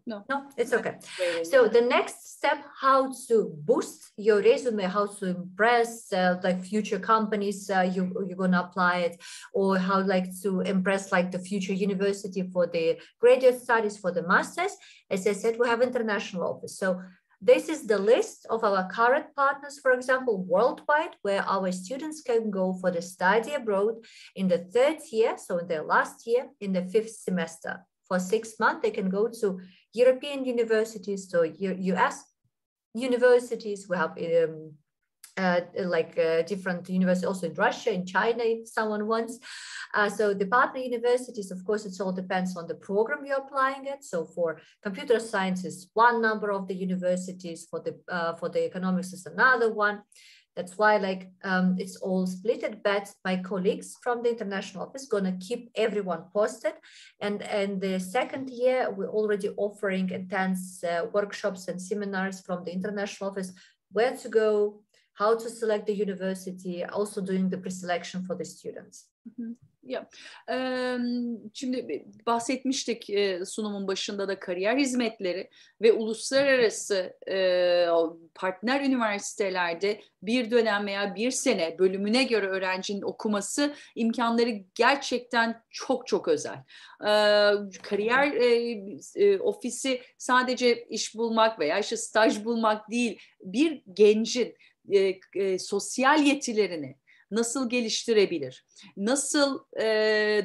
No, it's okay. So the next step, how to boost your resume, how to impress like future companies you're going to apply it, or how like to impress like the future university for the graduate studies, for the masters. As I said, we have international office. So this is the list of our current partners, for example, worldwide, where our students can go for the study abroad in the third year, so in their last year, in the fifth semester. For 6 months, they can go to European universities, so US universities. We have different universities also in Russia, in China, if someone wants. So the partner universities, of course, it all depends on the program you're applying it. So for computer science is one number of the universities, for the economics is another one. That's why it's all splitted, but my colleagues from the international office gonna keep everyone posted. And the second year, we're already offering intense workshops and seminars from the international office, where to go, how to select the university, also doing the pre-selection for the students. Mm-hmm. Şimdi bahsetmiştik sunumun başında da kariyer hizmetleri ve uluslararası partner üniversitelerde bir dönem veya bir sene bölümüne göre öğrencinin okuması imkanları gerçekten çok çok özel. Kariyer ofisi sadece iş bulmak veya işte staj bulmak değil, bir gencin sosyal yetilerini nasıl geliştirebilir, nasıl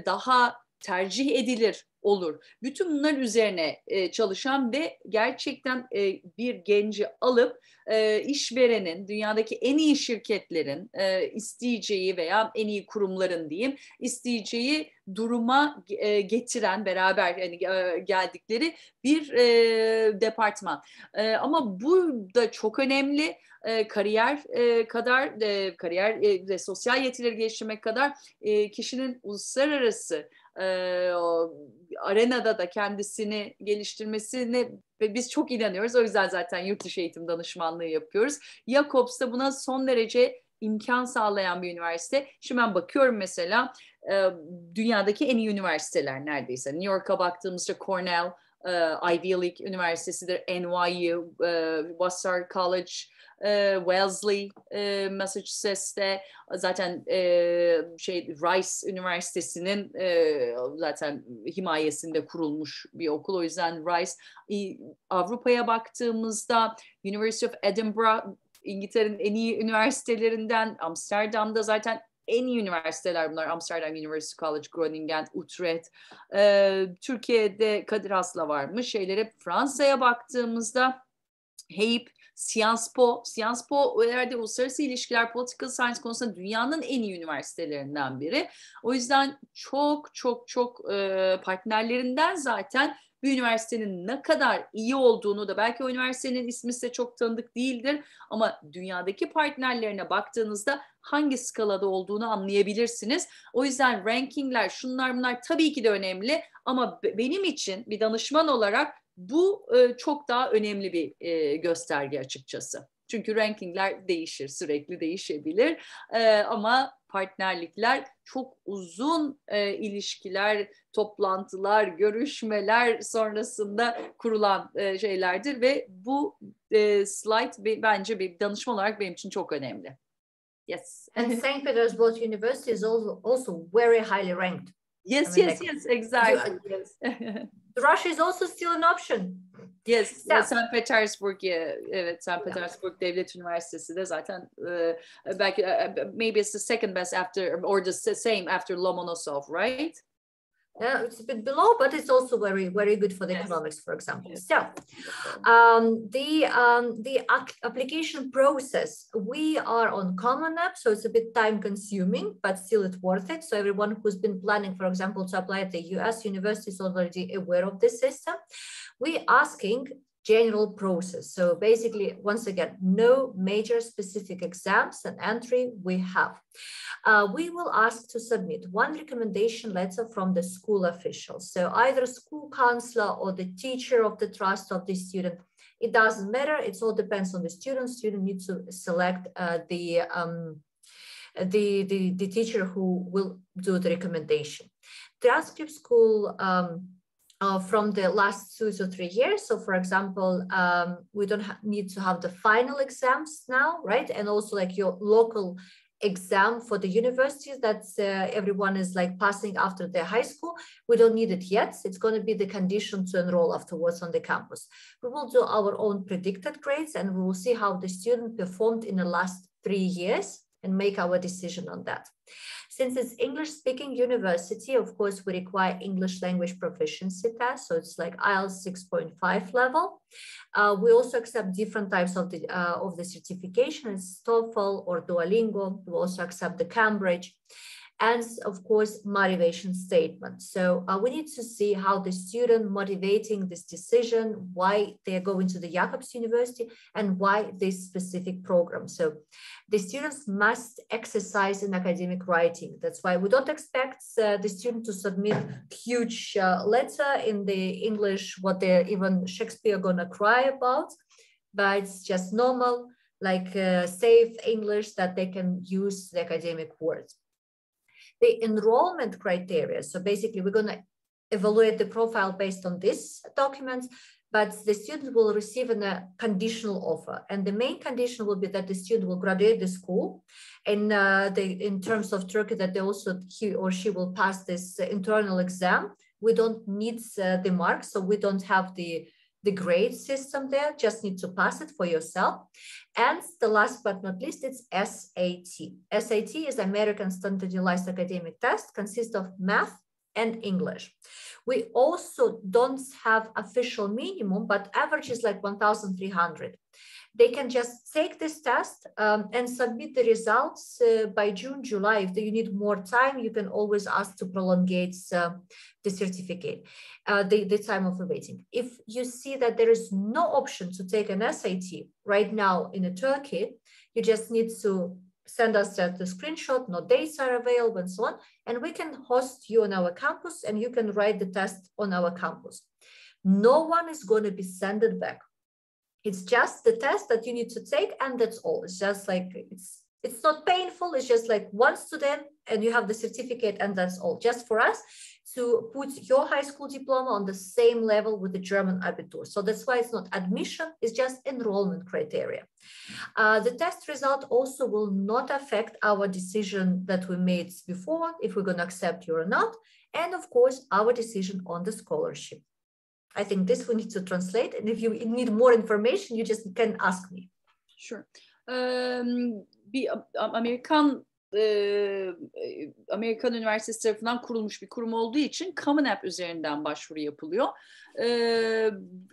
daha tercih edilir olur. Bütün bunlar üzerine çalışan ve gerçekten bir genci alıp işverenin, dünyadaki en iyi şirketlerin isteyeceği veya en iyi kurumların diyeyim, isteyeceği duruma getiren, beraber geldikleri bir departman. Ama bu da çok önemli. Kariyer ve sosyal yetileri geliştirmek kadar kişinin uluslararası arenada da kendisini geliştirmesine ve biz çok inanıyoruz. O yüzden zaten yurt dışı eğitim danışmanlığı yapıyoruz. Jakobs da buna son derece imkan sağlayan bir üniversite. Şimdi ben bakıyorum mesela dünyadaki en iyi üniversiteler neredeyse. New York'a baktığımızda Cornell, Ivy League Üniversitesidir, NYU, Vassar College, Wellesley, Massachusetts'te, zaten Rice Üniversitesi'nin zaten himayesinde kurulmuş bir okul. O yüzden Rice. Avrupa'ya baktığımızda University of Edinburgh, İngiltere'nin en iyi üniversitelerinden. Amsterdam'da zaten en iyi üniversiteler bunlar. Amsterdam University College, Groningen, Utrecht. Türkiye'de Kadir Has'la varmış. Fransa'ya baktığımızda HEYP, Sciences Po. Sciences Po herhalde uluslararası ilişkiler, political science konusunda dünyanın en iyi üniversitelerinden biri. O yüzden çok partnerlerinden zaten bir üniversitenin ne kadar iyi olduğunu da, belki o üniversitenin ismi size çok tanıdık değildir ama dünyadaki partnerlerine baktığınızda hangi skalada olduğunu anlayabilirsiniz. O yüzden rankingler, şunlar bunlar tabii ki de önemli ama benim için bir danışman olarak bu çok daha önemli bir gösterge açıkçası. Çünkü rankingler değişir, sürekli değişebilir ama partnerlikler çok uzun ilişkiler, toplantılar, görüşmeler sonrasında kurulan şeylerdir ve bu slide bence bir danışman olarak benim için çok önemli. Yes. And St. Petersburg University is also very highly ranked. Yes, I mean, yes, exactly. Yes. Russia is also still an option. Yes, So, St. Petersburg, evet, St. Petersburg Devlet Üniversitesi de zaten belki maybe it's the second best after, or the same after Lomonosov, right? it's a bit below, but it's also very good for the economics, for example. Yes. So, the application process, we are on Common App, so it's a bit time consuming, but still it's worth it. So everyone who's been planning, for example, to apply at the US university is already aware of this system. We're asking general process. So basically, once again, no major specific exams and entry we have. We will ask to submit one recommendation letter from the school officials. So either school counselor or the teacher of the trust of the student. It doesn't matter. It all depends on the student. Student needs to select the teacher who will do the recommendation. Transcript school from the last 2 to 3 years. So for example, we don't need to have the final exams now, right? And also like your local exam for the universities that everyone is like passing after their high school. We don't need it yet. It's going to be the condition to enroll afterwards on the campus. We will do our own predicted grades and we will see how the student performed in the last 3 years and make our decision on that. Since it's English-speaking university, of course, we require English language proficiency test. So it's like IELTS 6.5 level. We also accept different types of the certification. It's TOEFL or Duolingo. We also accept the Cambridge. And of course, motivation statement. So we need to see how the student motivating this decision, why they're going to the Jacobs University and why this specific program. So the students must exercise in academic writing. That's why we don't expect the student to submit huge letter in the English, what they're even Shakespeare gonna cry about, but it's just normal, like safe English that they can use the academic words. The enrollment criteria. So basically, we're going to evaluate the profile based on this document, but the student will receive a conditional offer. And the main condition will be that the student will graduate the school. And in terms of Turkey, that he or she will pass this internal exam. We don't need the marks, so we don't have the grade system there, just need to pass it for yourself. And the last but not least, it's SAT. SAT is American Standardized Academic Test, consists of math and English. We also don't have official minimum, but average is like 1,300. They can just take this test and submit the results by June, July. If you need more time, you can always ask to prolongate the certificate, the time of waiting. If you see that there is no option to take an SAT right now in Turkey, you just need to send us the screenshot, no dates are available and so on, and we can host you on our campus and you can write the test on our campus. No one is going to be sent it back. It's just the test that you need to take, and that's all. It's just like, it's not painful. It's just like one student and you have the certificate and that's all. Just for us, to put your high school diploma on the same level with the German Abitur. So that's why it's not admission, it's just enrollment criteria. The test result also will not affect our decision that we made before, if we're going to accept you or not, and of course, our decision on the scholarship. I think this we need to translate, and if you need more information, you just can ask me. Sure. Bir Amerikan Üniversitesi tarafından kurulmuş bir kurum olduğu için Common App üzerinden başvuru yapılıyor.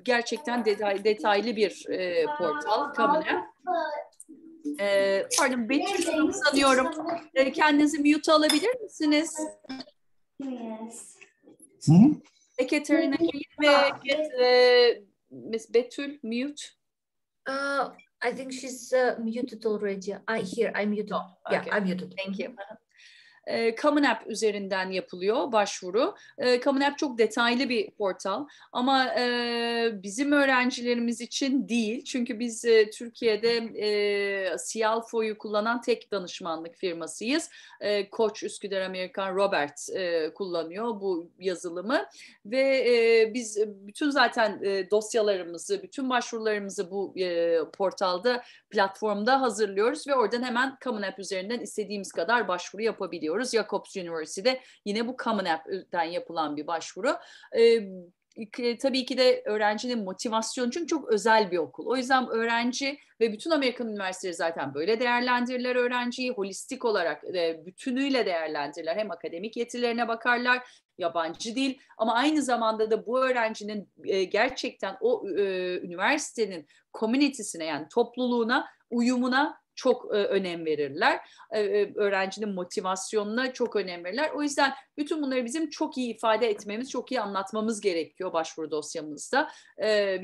Gerçekten detaylı bir portal Common App. Pardon, Betül Hanım sanıyorum. Kendinizi mute alabilir misiniz? Yes. Ekaterina, can you get Miss Betül mute? I think she's muted already. I'm muted. Oh, okay. Yeah, I'm muted. Thank you. Common App üzerinden yapılıyor başvuru. Common App çok detaylı bir portal ama bizim öğrencilerimiz için değil. Çünkü biz Türkiye'de Sialfo'yu kullanan tek danışmanlık firmasıyız. Koç Üsküdar Amerikan Robert kullanıyor bu yazılımı ve biz bütün zaten dosyalarımızı, bütün başvurularımızı bu portalda, platformda hazırlıyoruz ve oradan hemen Common App üzerinden istediğimiz kadar başvuru yapabiliyoruz. Jacobs Üniversitesi'de yine bu Common App'ten yapılan bir başvuru. Tabii ki de öğrencinin motivasyonu, çünkü çok özel bir okul. O yüzden öğrenci ve bütün Amerikan üniversiteleri zaten böyle değerlendirirler öğrenciyi. Holistik olarak bütünüyle değerlendirirler. Hem akademik yetilerine bakarlar, yabancı dil, ama aynı zamanda da bu öğrencinin gerçekten o üniversitenin komünitesine, yani topluluğuna, uyumuna çok önem verirler. Öğrencinin motivasyonuna çok önem verirler. O yüzden bütün bunları bizim çok iyi ifade etmemiz, çok iyi anlatmamız gerekiyor başvuru dosyamızda.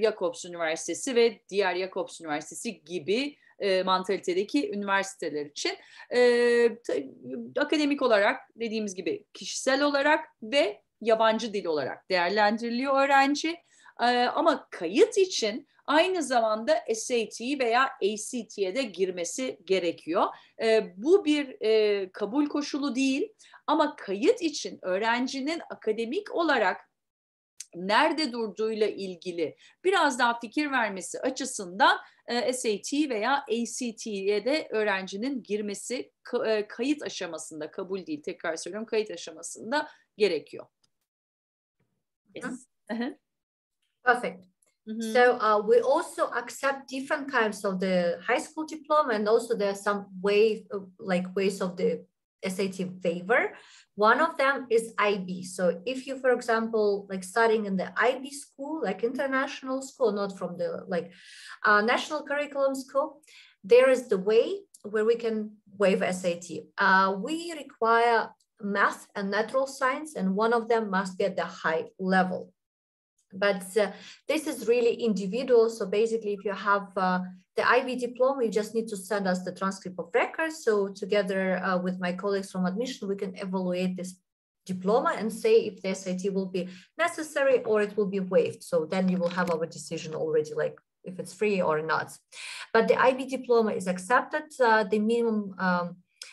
Jacobs Üniversitesi ve diğer Jacobs Üniversitesi gibi mantalitedeki üniversiteler için akademik olarak, dediğimiz gibi kişisel olarak ve yabancı dil olarak değerlendiriliyor öğrenci. Ama kayıt için aynı zamanda SAT veya ACT'ye de girmesi gerekiyor. Bu bir kabul koşulu değil, ama kayıt için öğrencinin akademik olarak nerede durduğuyla ilgili biraz daha fikir vermesi açısından SAT veya ACT'ye de öğrencinin girmesi kayıt aşamasında, kabul değil, tekrar söylüyorum, kayıt aşamasında gerekiyor. Yes. Perfect. So we also accept different kinds of the high school diploma, and also there are some ways of the SAT waiver. One of them is IB. So if you, for example, studying in the IB school, like international school, not from the national curriculum school, there is the way where we can waive SAT. We require math and natural science, and one of them must be at the high level. But this is really individual. So basically, if you have the IB diploma, you just need to send us the transcript of records. So together with my colleagues from admission, we can evaluate this diploma and say if the SAT will be necessary or it will be waived. So then you will have our decision already, like if it's free or not. But the IB diploma is accepted. The minimum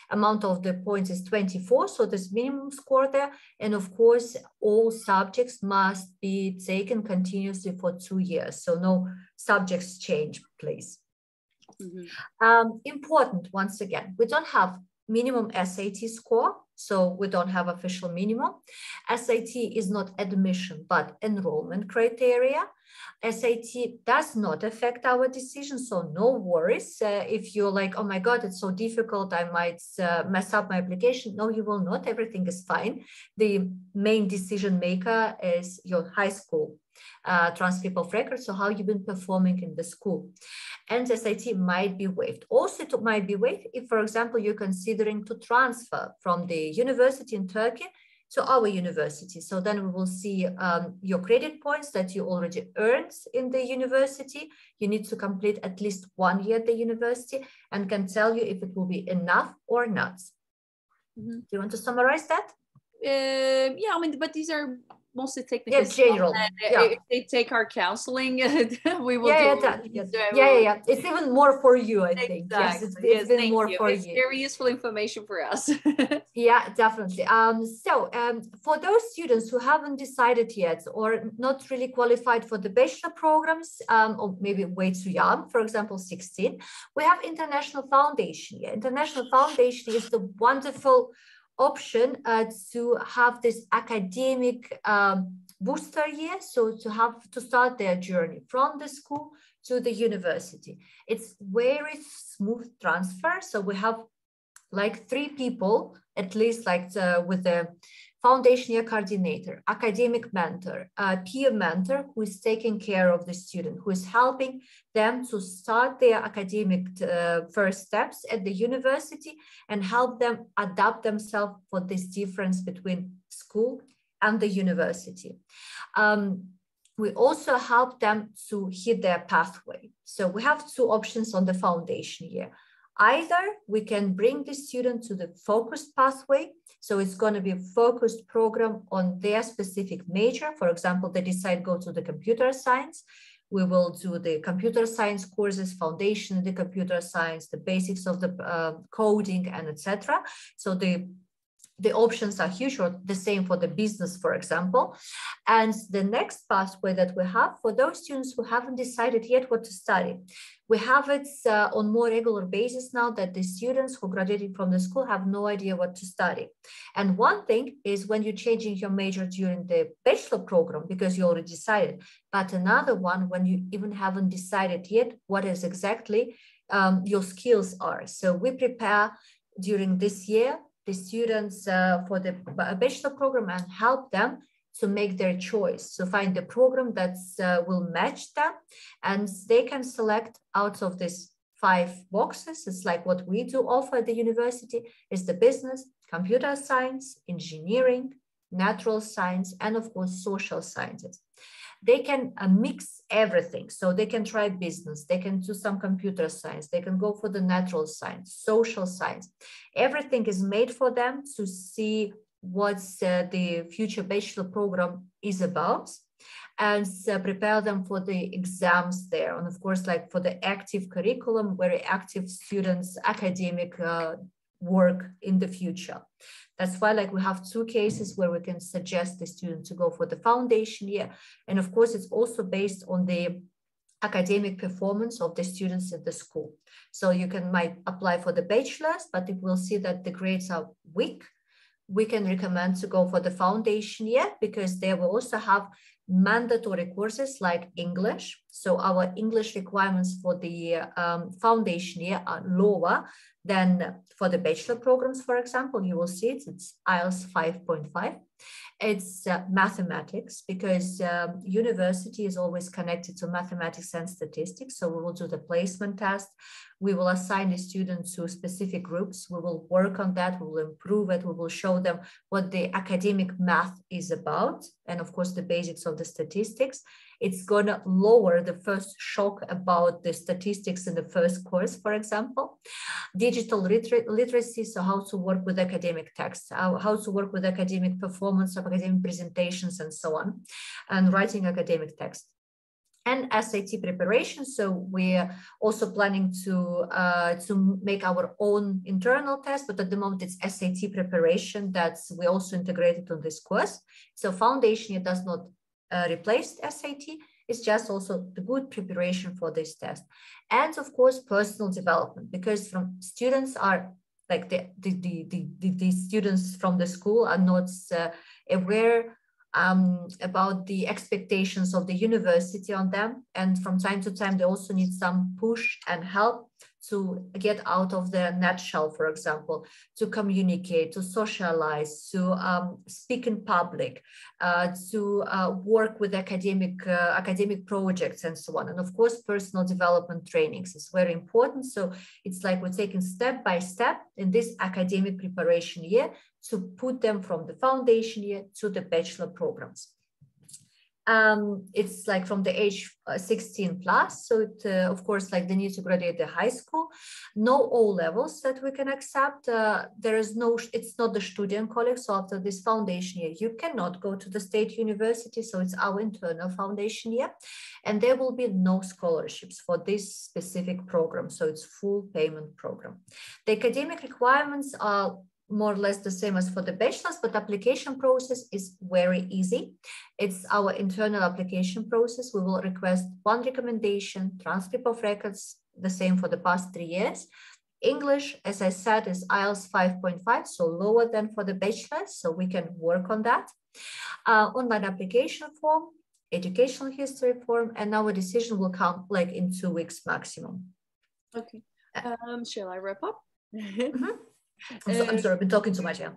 amount of the points is 24, so there's minimum score there, and of course all subjects must be taken continuously for 2 years, so no subjects change, please. Important, once again, we don't have minimum SAT score, so we don't have official minimum. SAT is not admission but enrollment criteria. SAT does not affect our decision, so no worries. If you're like, oh my God, it's so difficult, I might mess up my application. No, you will not. Everything is fine. The main decision maker is your high school transcript of records, so how you've been performing in the school. And SAT might be waived. Also, it might be waived if, for example, you're considering to transfer from the university in Turkey to our university. So then we will see your credit points that you already earned in the university. You need to complete at least 1 year at the university and can tell you if it will be enough or not. Do you want to summarize that? Yeah, I mean, but these are mostly technical stuff. general. If they take our counseling, we will It's even more for you, I think. Yes, it's been more for you. It's very useful information for us. Yeah, definitely. For those students who haven't decided yet or not really qualified for the bachelor programs, or maybe way too young, for example, 16, we have International Foundation. International Foundation is the wonderful option to have this academic booster year, so to start their journey from the school to the university. It's very smooth transfer. So we have like 3 people, at least, like with the foundation year coordinator, academic mentor, peer mentor, who is taking care of the student, who is helping them to start their academic first steps at the university and help them adapt themselves for this difference between school and the university. We also help them to hit their pathway. So we have 2 options on the foundation year. Either we can bring the student to the focused pathway. So it's going to be a focused program on their specific major. For example, they decide go to the computer science. We will do the computer science courses, foundation in the computer science, the basics of the coding, and etc. So the options are huge, or the same for the business, for example. And the next pathway that we have for those students who haven't decided yet what to study, we have it on more regular basis now that the students who graduated from the school have no idea what to study. And one thing is when you're changing your major during the bachelor program because you already decided, but another one when you even haven't decided yet what is exactly your skills are. So we prepare during this year the students for the bachelor program and help them to make their choice, to find the program that will match them, and they can select out of these 5 boxes. It's like what we do offer at the university is the business, computer science, engineering, natural science, and of course, social sciences. They can mix everything. So they can try business, they can do some computer science, they can go for the natural science, social science. Everything is made for them to see what the future bachelor program is about and prepare them for the exams there. And of course, like for the active curriculum, very active students, academic work in the future. That's why like we have 2 cases where we can suggest the student to go for the foundation year. And of course, it's also based on the academic performance of the students at the school. So you might apply for the bachelor's, but if we'll see that the grades are weak, we can recommend to go for the foundation year because they will also have mandatory courses like English. So our English requirements for the foundation year are lower than for the bachelor programs, for example. You will see it's IELTS 5.5. It's mathematics because university is always connected to mathematics and statistics. So we will do the placement test. We will assign the students to specific groups. We will work on that. We will improve it. We will show them what the academic math is about. And of course, the basics of the statistics. It's going to lower the first shock about the statistics in the first course, for example. Digital literacy, so how to work with academic texts, how to work with academic performance of academic presentations and so on, and writing academic text. And SAT preparation. So we're also planning to make our own internal test, but at the moment it's SAT preparation that's we also integrated on this course. So foundation year does not replace SAT. It's just also the good preparation for this test. And of course, personal development, because from students are like the students from the school are not aware about the expectations of the university on them. And from time to time, they also need some push and help to get out of their nutshell, for example, to communicate, to socialize, to speak in public, to work with academic projects and so on. And of course, personal development trainings is very important. So it's like we're taking step by step in this academic preparation year to put them from the foundation year to the bachelor programs. It's like from the age 16 plus. So it, of course, like they need to graduate the high school. No O levels that we can accept. There is no, it's not the Studienkolleg. So after this foundation year, you cannot go to the state university. So it's our internal foundation year. And there will be no scholarships for this specific program. So it's full payment program. The academic requirements are more or less the same as for the bachelor's, but application process is very easy. It's our internal application process. We will request one recommendation, transcript of records, the same for the past 3 years. English, as I said, is IELTS 5.5, so lower than for the bachelor's, so we can work on that. Online application form, educational history form, and our decision will come like in 2 weeks maximum. Okay. Shall I wrap up? I'm sorry, I've been talking too much. Yeah.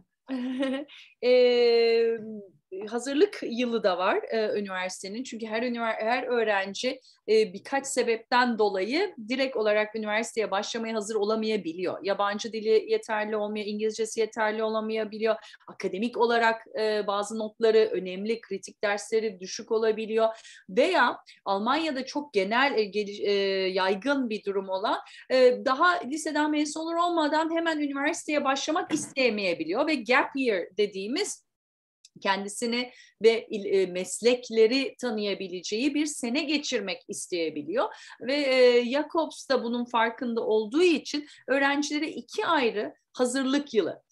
Hazırlık yılı da var üniversitenin. Çünkü her öğrenci birkaç sebepten dolayı direkt olarak üniversiteye başlamaya hazır olamayabiliyor. Yabancı dili yeterli olmuyor, İngilizcesi yeterli olamayabiliyor. Akademik olarak bazı notları önemli, kritik dersleri düşük olabiliyor. Veya Almanya'da çok genel, yaygın bir durum olan daha liseden mezun olur olmadan hemen üniversiteye başlamak isteyemeyebiliyor ve gap year dediğimiz kendisini ve meslekleri tanıyabileceği bir sene geçirmek isteyebiliyor. Ve Jacobs da bunun farkında olduğu için öğrencilere 2 ayrı hazırlık yılı,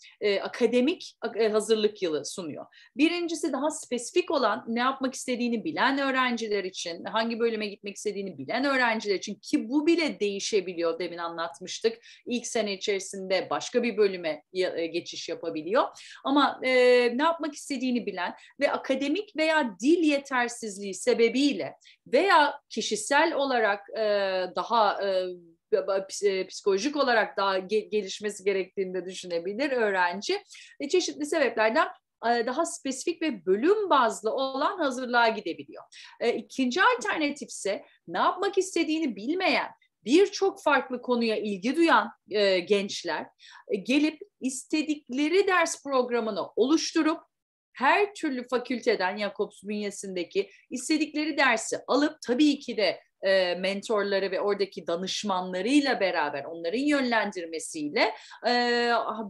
akademik hazırlık yılı sunuyor. Birincisi daha spesifik olan, ne yapmak istediğini bilen öğrenciler için, hangi bölüme gitmek istediğini bilen öğrenciler için, ki bu bile değişebiliyor, demin anlatmıştık. İlk sene içerisinde başka bir bölüme geçiş yapabiliyor. Ama ne yapmak istediğini bilen ve akademik veya dil yetersizliği sebebiyle veya kişisel olarak daha psikolojik olarak daha gelişmesi gerektiğini de düşünebilir öğrenci. Çeşitli sebeplerden daha spesifik ve bölüm bazlı olan hazırlığa gidebiliyor. İkinci alternatif ise ne yapmak istediğini bilmeyen, birçok farklı konuya ilgi duyan gençler gelip istedikleri ders programını oluşturup her türlü fakülteden, Jacobs bünyesindeki istedikleri dersi alıp, tabii ki de mentorları ve oradaki danışmanlarıyla beraber, onların yönlendirmesiyle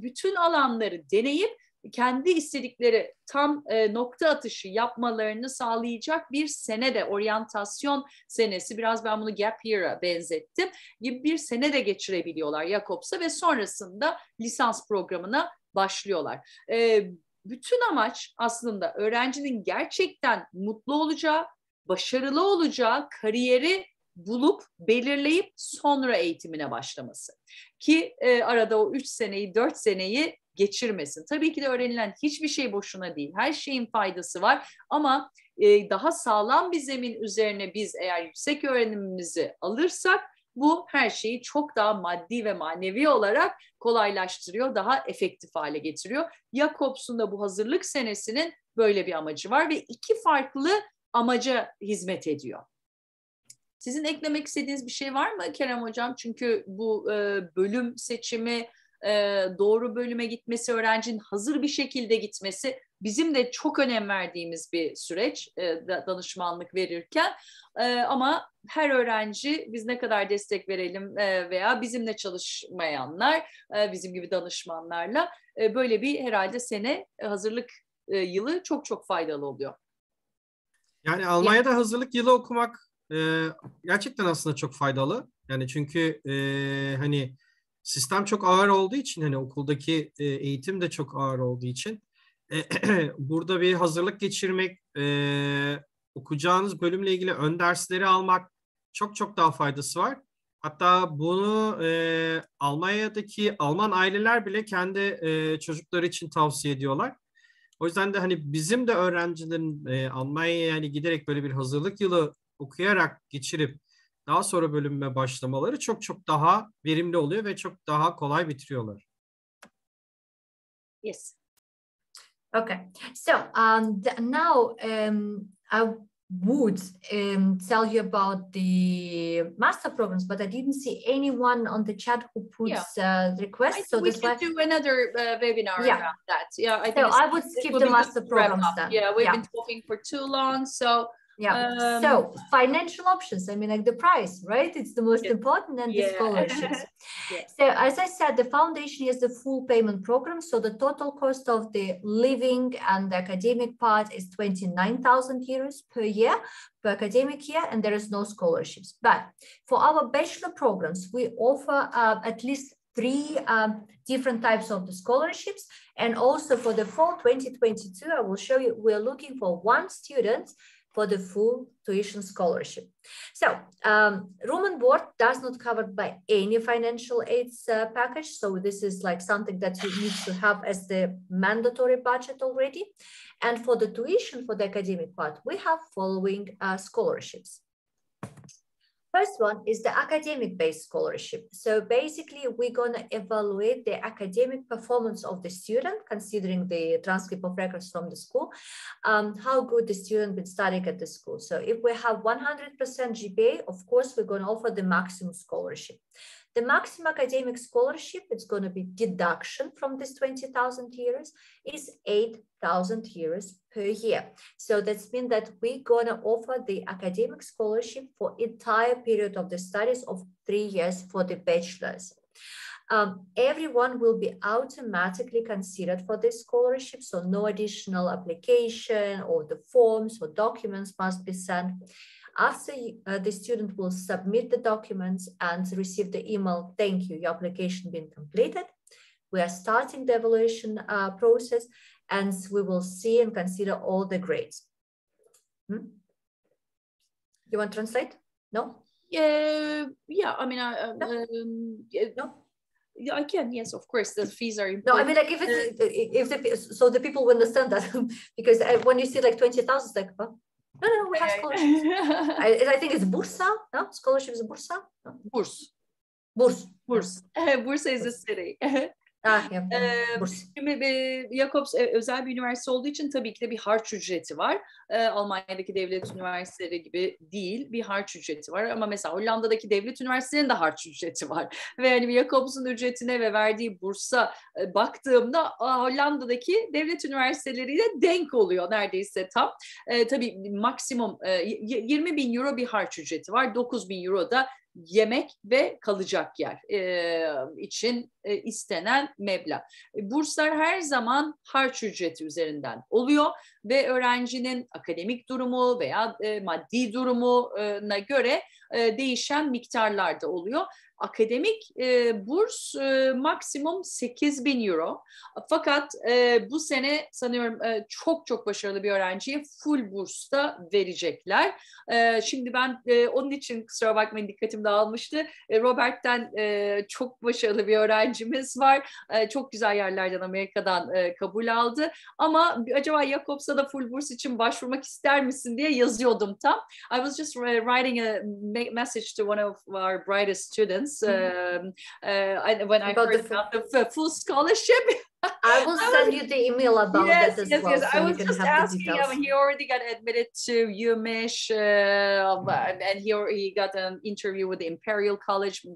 bütün alanları deneyip kendi istedikleri tam nokta atışı yapmalarını sağlayacak bir sene de, oryantasyon senesi, biraz ben bunu gap year'a benzettim, gibi bir sene de geçirebiliyorlar Jacobs'a ve sonrasında lisans programına başlıyorlar. Bütün amaç aslında öğrencinin gerçekten mutlu olacağı, başarılı olacağı kariyeri bulup belirleyip sonra eğitimine başlaması. Ki arada o 3 seneyi, 4 seneyi geçirmesin. Tabii ki de öğrenilen hiçbir şey boşuna değil. Her şeyin faydası var ama daha sağlam bir zemin üzerine biz eğer yüksek öğrenimimizi alırsak bu her şeyi çok daha maddi ve manevi olarak kolaylaştırıyor, daha efektif hale getiriyor. Jacobs'un da bu hazırlık senesinin böyle bir amacı var ve 2 farklı amaca hizmet ediyor. Sizin eklemek istediğiniz bir şey var mı Kerem Hocam? Çünkü bu bölüm seçimi, doğru bölüme gitmesi, öğrencinin hazır bir şekilde gitmesi bizim de çok önem verdiğimiz bir süreç danışmanlık verirken. Ama her öğrenci, biz ne kadar destek verelim veya bizimle çalışmayanlar, bizim gibi danışmanlarla böyle bir herhalde sene, hazırlık yılı çok çok faydalı oluyor. Yani Almanya'da hazırlık yılı okumak gerçekten aslında çok faydalı. Yani çünkü hani sistem çok ağır olduğu için, hani okuldaki eğitim de çok ağır olduğu için burada bir hazırlık geçirmek, okuyacağınız bölümle ilgili ön dersleri almak çok çok daha faydası var. Hatta bunu Almanya'daki Alman aileler bile kendi çocukları için tavsiye ediyorlar. O yüzden de hani bizim de öğrencilerin Almanya'ya yani giderek böyle bir hazırlık yılı okuyarak geçirip daha sonra bölüme başlamaları çok çok daha verimli oluyor ve çok daha kolay bitiriyorlar. Yes. Okay. So now I would tell you about the master programs, but I didn't see anyone on the chat who puts requests. So we can do another webinar about that. Yeah, I think I would skip the master programs then. Yeah, we've been talking for too long, so Yeah. So financial options, I mean, like the price, right? It's the most important, and the scholarships. So as I said, the foundation is the full payment program. So the total cost of the living and the academic part is 29,000 euros per year, per academic year, and there is no scholarships. But for our bachelor programs, we offer at least 3 different types of the scholarships. And also for the fall 2022, I will show you, we're looking for 1 student for the full tuition scholarship. So room and board does not covered by any financial aids package. So this is like something that you need to have as the mandatory budget already. And for the tuition for the academic part, we have following scholarships. First one is the academic-based scholarship. So basically, we're going to evaluate the academic performance of the student, considering the transcript of records from the school, how good the student been studying at the school. So if we have 100% GPA, of course, we're going to offer the maximum scholarship. The maximum academic scholarship, it's going to be deduction from this 20,000 euros, is 8,000 euros per year. So that means that we're going to offer the academic scholarship for entire period of the studies of 3 years for the bachelors. Everyone will be automatically considered for this scholarship, so no additional application or the forms or documents must be sent. After the student will submit the documents and receive the email, thank you, your application been completed. We are starting the evaluation process, and we will see and consider all the grades. You want to translate? No? Yeah, I mean, No? Yeah, I can. Yes, of course. The fees are important. No, I mean, like so the people will understand that because when you see like 20,000, it's like, oh, no, we have scholarships. I think it's Bursa. No, scholarship is Bursa. No? Burs. Bursa is a city. Şimdi Jakobs özel bir üniversite olduğu için tabii ki de bir harç ücreti var. Almanya'daki devlet üniversiteleri gibi değil, bir harç ücreti var. Ama mesela Hollanda'daki devlet üniversitelerinin de harç ücreti var. Ve hani Jakobs'un ücretine ve verdiği bursa baktığımda Hollanda'daki devlet üniversiteleriyle denk oluyor neredeyse tam. Tabii maksimum 20.000 euro bir harç ücreti var. 9.000 euro da yemek ve kalacak yer için istenen meblağ. Burslar her zaman harç ücreti üzerinden oluyor ve öğrencinin akademik durumu veya maddi durumuna göre değişen miktarlarda oluyor. Akademik burs maksimum 8.000 euro. Fakat bu sene sanıyorum çok başarılı bir öğrenciye full burs da verecekler. Şimdi ben onun için kusura bakmayın dikkatim dağılmıştı. Robert'ten çok başarılı bir öğrencimiz var. Çok güzel yerlerden Amerika'dan kabul aldı. Ama acaba Jakobs'a da full burs için başvurmak ister misin diye yazıyordum tam. I was just writing a message to one of our brightest students. When I heard about the full scholarship, I will send you the email about that as well. Yes. So I was you can just have asking the details. him. He already got admitted to UMich, and he got an interview with the Imperial College.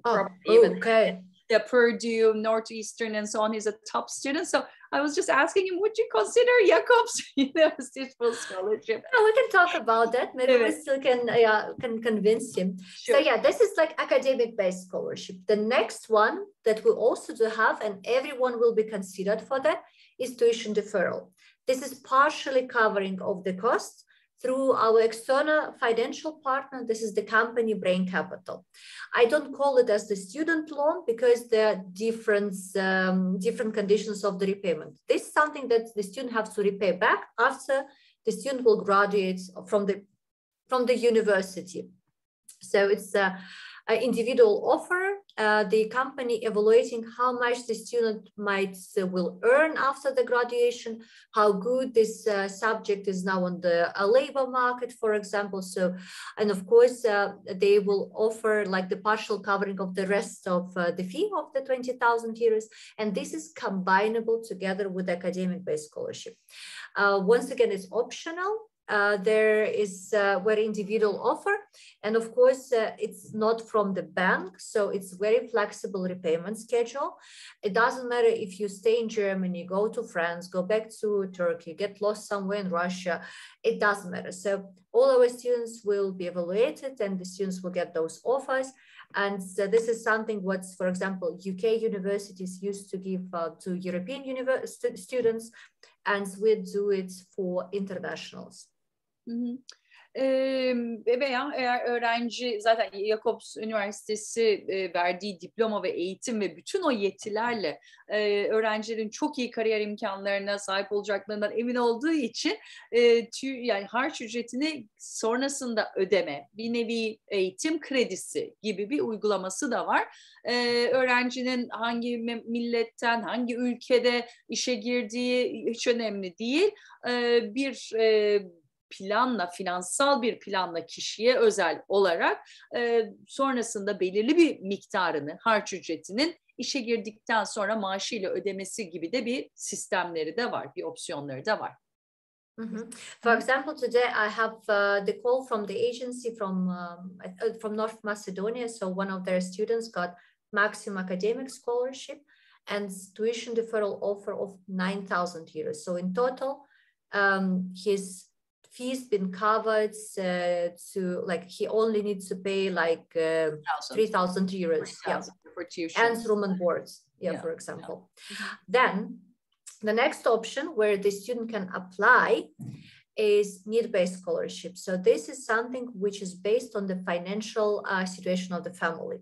Okay. The Purdue, Northeastern, and so on. He's a top student. So I was just asking him, would you consider Jakobs University's full scholarship? Oh, we can talk about that. Maybe we still can convince him. Sure. So yeah, this is like academic-based scholarship. The next one that we also do have, and everyone will be considered for that, is tuition deferral. This is partially covering of the costs through our external financial partner. This is the company Brain Capital. I don't call it as the student loan because there are different conditions of the repayment. This is something that the student has to repay back after the student will graduate from the university. So it's an individual offer. The company evaluating how much the student will earn after the graduation, how good this subject is now on the labor market, for example. So, and of course, they will offer like the partial covering of the rest of the fee of the 20,000 euros. And this is combinable together with academic-based scholarship. Once again, it's optional. there is a very individual offer. And of course, it's not from the bank, so it's very flexible repayment schedule. It doesn't matter if you stay in Germany, go to France, go back to Turkey, get lost somewhere in Russia, it doesn't matter. So all our students will be evaluated and the students will get those offers. And so this is something what, for example, UK universities used to give to European students, and we do it for internationals. Veya eğer öğrenci zaten Jacobs Üniversitesi verdiği diploma ve eğitim ve bütün o yetilerle öğrencilerin çok iyi kariyer imkanlarına sahip olacaklarından emin olduğu için yani harç ücretini sonrasında ödeme, bir nevi eğitim kredisi gibi bir uygulaması da var. Öğrencinin hangi milletten, hangi ülkede işe girdiği hiç önemli değil. Bir planla, finansal bir planla kişiye özel olarak sonrasında belirli bir miktarını, harç ücretinin işe girdikten sonra maaşıyla ödemesi gibi de bir sistemleri de var, bir opsiyonları da var. For example, today I have the call from the agency from North Macedonia. So one of their students got maximum academic scholarship and tuition deferral offer of 9,000 euros. So in total, his fees been covered to like he only needs to pay like 3,000 euros for tuition and room and boards, for example. Then the next option where the student can apply is need-based scholarship. So this is something which is based on the financial situation of the family.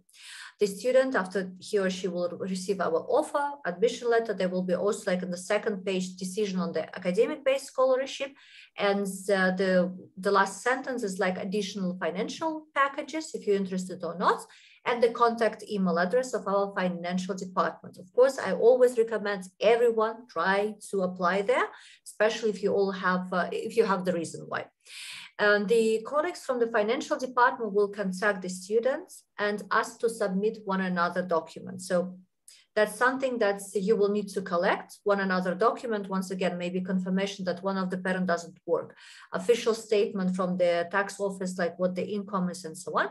The student, after he or she will receive our offer, admission letter, there will be also like on the second page decision on the academic-based scholarship. And the last sentence is like additional financial packages, if you're interested or not, and the contact email address of our financial department. Of course, I always recommend everyone try to apply there, especially if you all have, if you have the reason why. And the colleagues from the financial department will contact the students and ask to submit one another document. So that's something that you will need to collect one another document. Once again, maybe confirmation that one of the parent doesn't work, official statement from the tax office, like what the income is and so on.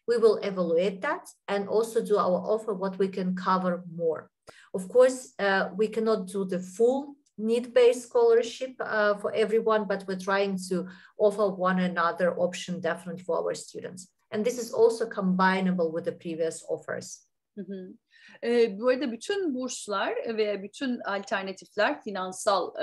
We will evaluate that and also do our offer what we can cover more. Of course, we cannot do the full need-based scholarship for everyone, but we're trying to offer one another option definitely for our students. And this is also combinable with the previous offers. Bu arada bütün burslar ve bütün alternatifler, finansal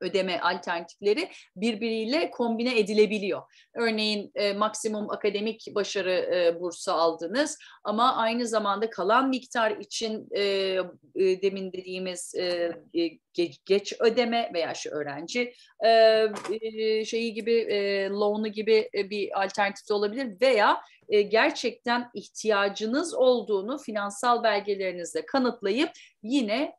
ödeme alternatifleri birbiriyle kombine edilebiliyor. Örneğin maksimum akademik başarı bursu aldınız ama aynı zamanda kalan miktar için demin dediğimiz geç ödeme veya şu öğrenci şeyi gibi loan'u gibi bir alternatif de olabilir veya gerçekten ihtiyacınız olduğunu finansal belgelerinizle kanıtlayıp yine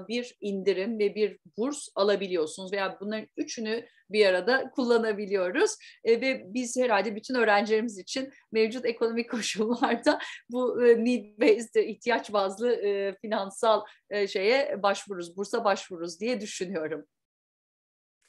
bir indirim ve bir burs alabiliyorsunuz veya bunların üçünü bir arada kullanabiliyoruz ve biz herhalde bütün öğrencilerimiz için mevcut ekonomik koşullarda bu need-based, ihtiyaç bazlı finansal şeye başvururuz, bursa başvururuz diye düşünüyorum.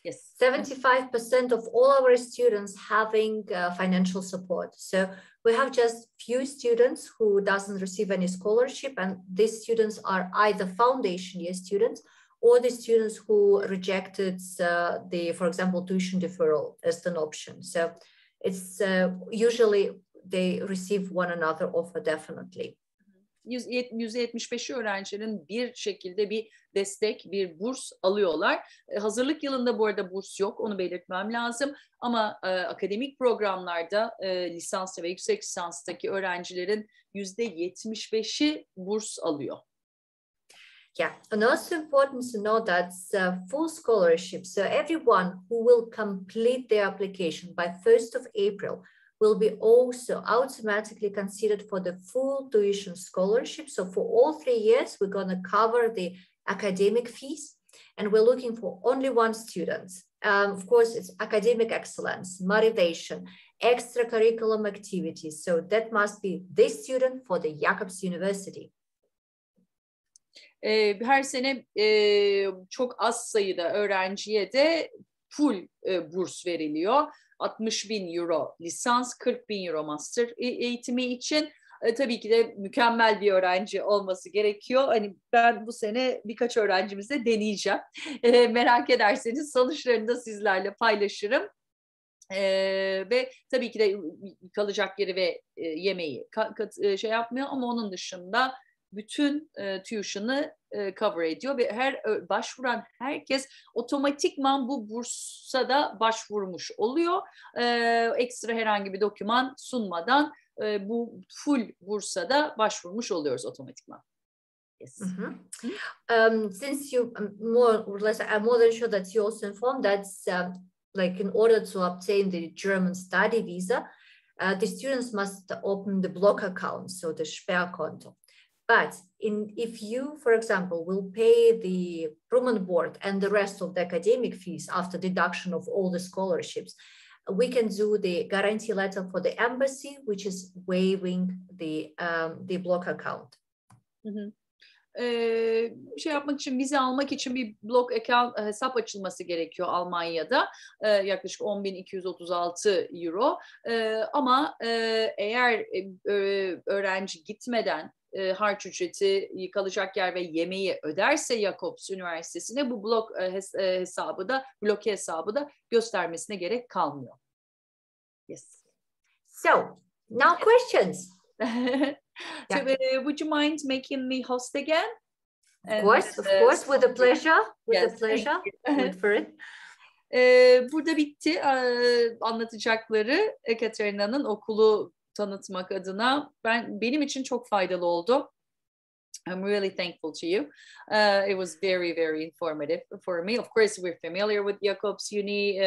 Yes. 75% of all our students having financial support. So we have just few students who doesn't receive any scholarship, and these students are either foundation year students or the students who rejected for example, tuition deferral as an option. So it's usually they receive one another offer definitely. %75'i öğrencilerin bir şekilde bir destek, bir burs alıyorlar. Hazırlık yılında bu arada burs yok, onu belirtmem lazım. Ama akademik programlarda lisans ve yüksek lisanstaki öğrencilerin %75'i burs alıyor. Yeah, and also important to know that full scholarship, so everyone who will complete their application by 1st of April will be also automatically considered for the full tuition scholarship. So for all 3 years, we're going to cover the academic fees, and we're looking for only one student. Of course, it's academic excellence, motivation, extracurriculum activities. So that must be this student for the Jacobs University. Her sene çok az sayıda öğrenciye de full burs veriliyor. 60.000 euro lisans, 40.000 euro master eğitimi için. Tabii ki de mükemmel bir öğrenci olması gerekiyor. Hani ben bu sene birkaç öğrencimizle deneyeceğim. Merak ederseniz sonuçlarını da sizlerle paylaşırım. Ve tabii ki de kalacak yeri ve yemeği şey yapmıyor ama onun dışında bütün tuition'ı cover ediyor ve her başvuran herkes otomatikman bu bursa da başvurmuş oluyor. Ekstra herhangi bir doküman sunmadan bu full bursa da başvurmuş oluyoruz otomatikman. Yes. Since you more or less, I'm more than sure that you also informed that like in order to obtain the German study visa, the students must open the block account, so the Sperrkonto. But if you, for example, will pay the Bremen board and the rest of the academic fees after deduction of all the scholarships, we can do the guarantee letter for the embassy, which is waiving the block account. Mm-hmm. Şey yapmak için, vize almak için bir blok account hesap açılması gerekiyor Almanya'da. Yaklaşık 10.236 euro. Ama eğer öğrenci gitmeden harç ücreti, kalacak yer ve yemeği öderse Jakobs Üniversitesi'ne bu bloke hesabı da göstermesine gerek kalmıyor. Yes. So, now questions. So, would you mind making me host again? Of course, with a pleasure. With a pleasure. Good for it. Burada bitti anlatacakları Ekaterina'nın okulu tanıtmak adına. Benim için çok faydalı oldu. I'm really thankful to you. It was very, very informative for me. Of course, we're familiar with Jakobs Uni,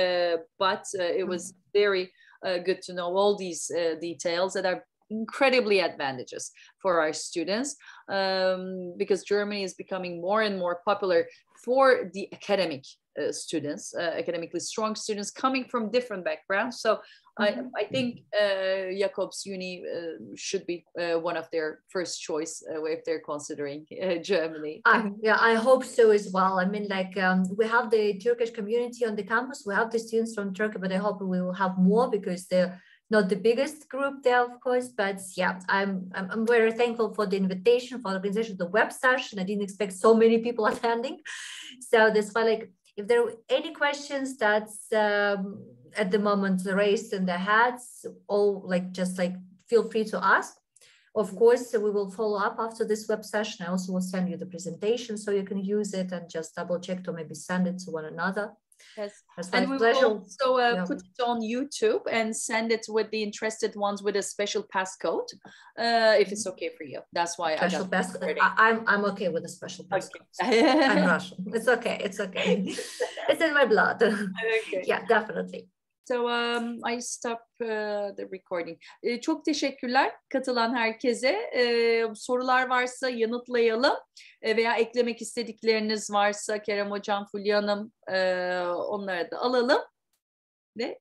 but it was very good to know all these details that are incredibly advantageous for our students, because Germany is becoming more and more popular for the academic students, academically strong students coming from different backgrounds. So I think Jakobs Uni should be one of their first choice if they're considering Germany. Yeah, I hope so as well. I mean, like we have the Turkish community on the campus. We have the students from Turkey, but I hope we will have more because they're not the biggest group there, of course. But yeah, I'm very thankful for the invitation, for the organization of the web session. I didn't expect so many people attending. So that's why, like, if there are any questions that's at the moment raised in the heads, or just feel free to ask. Of course, we will follow up after this web session. I also will send you the presentation so you can use it and just double check to maybe send it to one another. Yes, and we will also put it on YouTube and send it with the interested ones with a special passcode, if it's okay for you. That's why special passcode. I'm okay with a special passcode. Okay. I'm Russian. It's okay. It's okay. It's in my blood. Okay. Yeah, definitely. So I stop the recording. Çok teşekkürler katılan herkese. Sorular varsa yanıtlayalım veya eklemek istedikleriniz varsa Kerem Hocam, Fulya Hanım, onları da alalım. Ve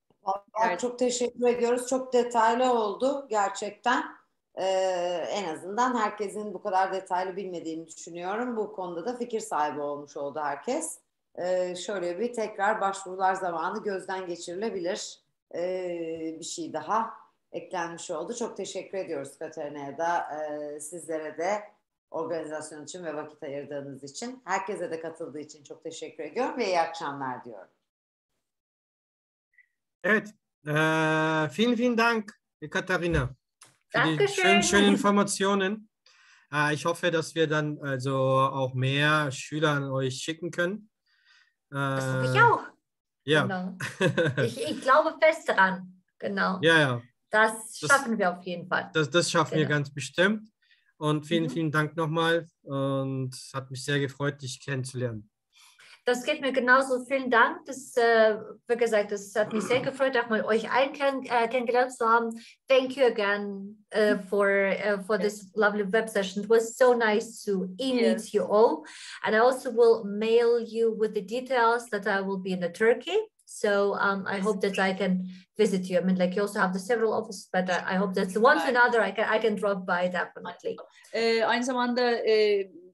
çok teşekkür ediyoruz. Çok detaylı oldu gerçekten. En azından herkesin bu kadar detaylı bilmediğini düşünüyorum. Bu konuda da fikir sahibi olmuş oldu herkes. Şöyle bir tekrar başvurular zamanı gözden geçirilebilir. Bir şey daha eklenmiş oldu. Çok teşekkür ediyoruz Katerina'ya da, sizlere de organizasyon için ve vakit ayırdığınız için. Herkese de katıldığı için çok teşekkür ediyorum ve iyi akşamlar diyorum. Evet. Vielen Dank, Katharina, für die schönen Informationen. Ich hoffe, dass wir dann also auch mehr Schüler an euch schicken können. Das hoffe ich auch. Ja. Genau. Ich glaube fest daran. Genau. Ja. Das schaffen wir auf jeden Fall. Das schaffen wir ganz bestimmt. Und vielen Dank nochmal. Und es hat mich sehr gefreut, dich kennenzulernen. Das geht mir genauso. Vielen Dank. Das, wie gesagt, das hat mich sehr gefreut, auch mal euch allen kennengelernt zu haben. Thank you again for this lovely web session. It was so nice to meet you all. And I also will mail you with the details that I will be in Turkey. So I hope that I can visit you. I mean, like, you also have the several offices, but I hope that once or another I can drop by definitely. Aynı zamanda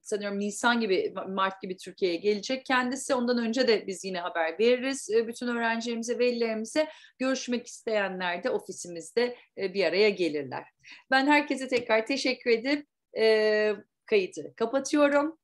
sanıyorum Nisan gibi, Mart gibi Türkiye'ye gelecek kendisi. Ondan önce de biz yine haber veririz bütün öğrencilerimize, velilerimize. Görüşmek isteyenler de ofisimizde bir araya gelirler. Ben herkese tekrar teşekkür edip kaydı kapatıyorum.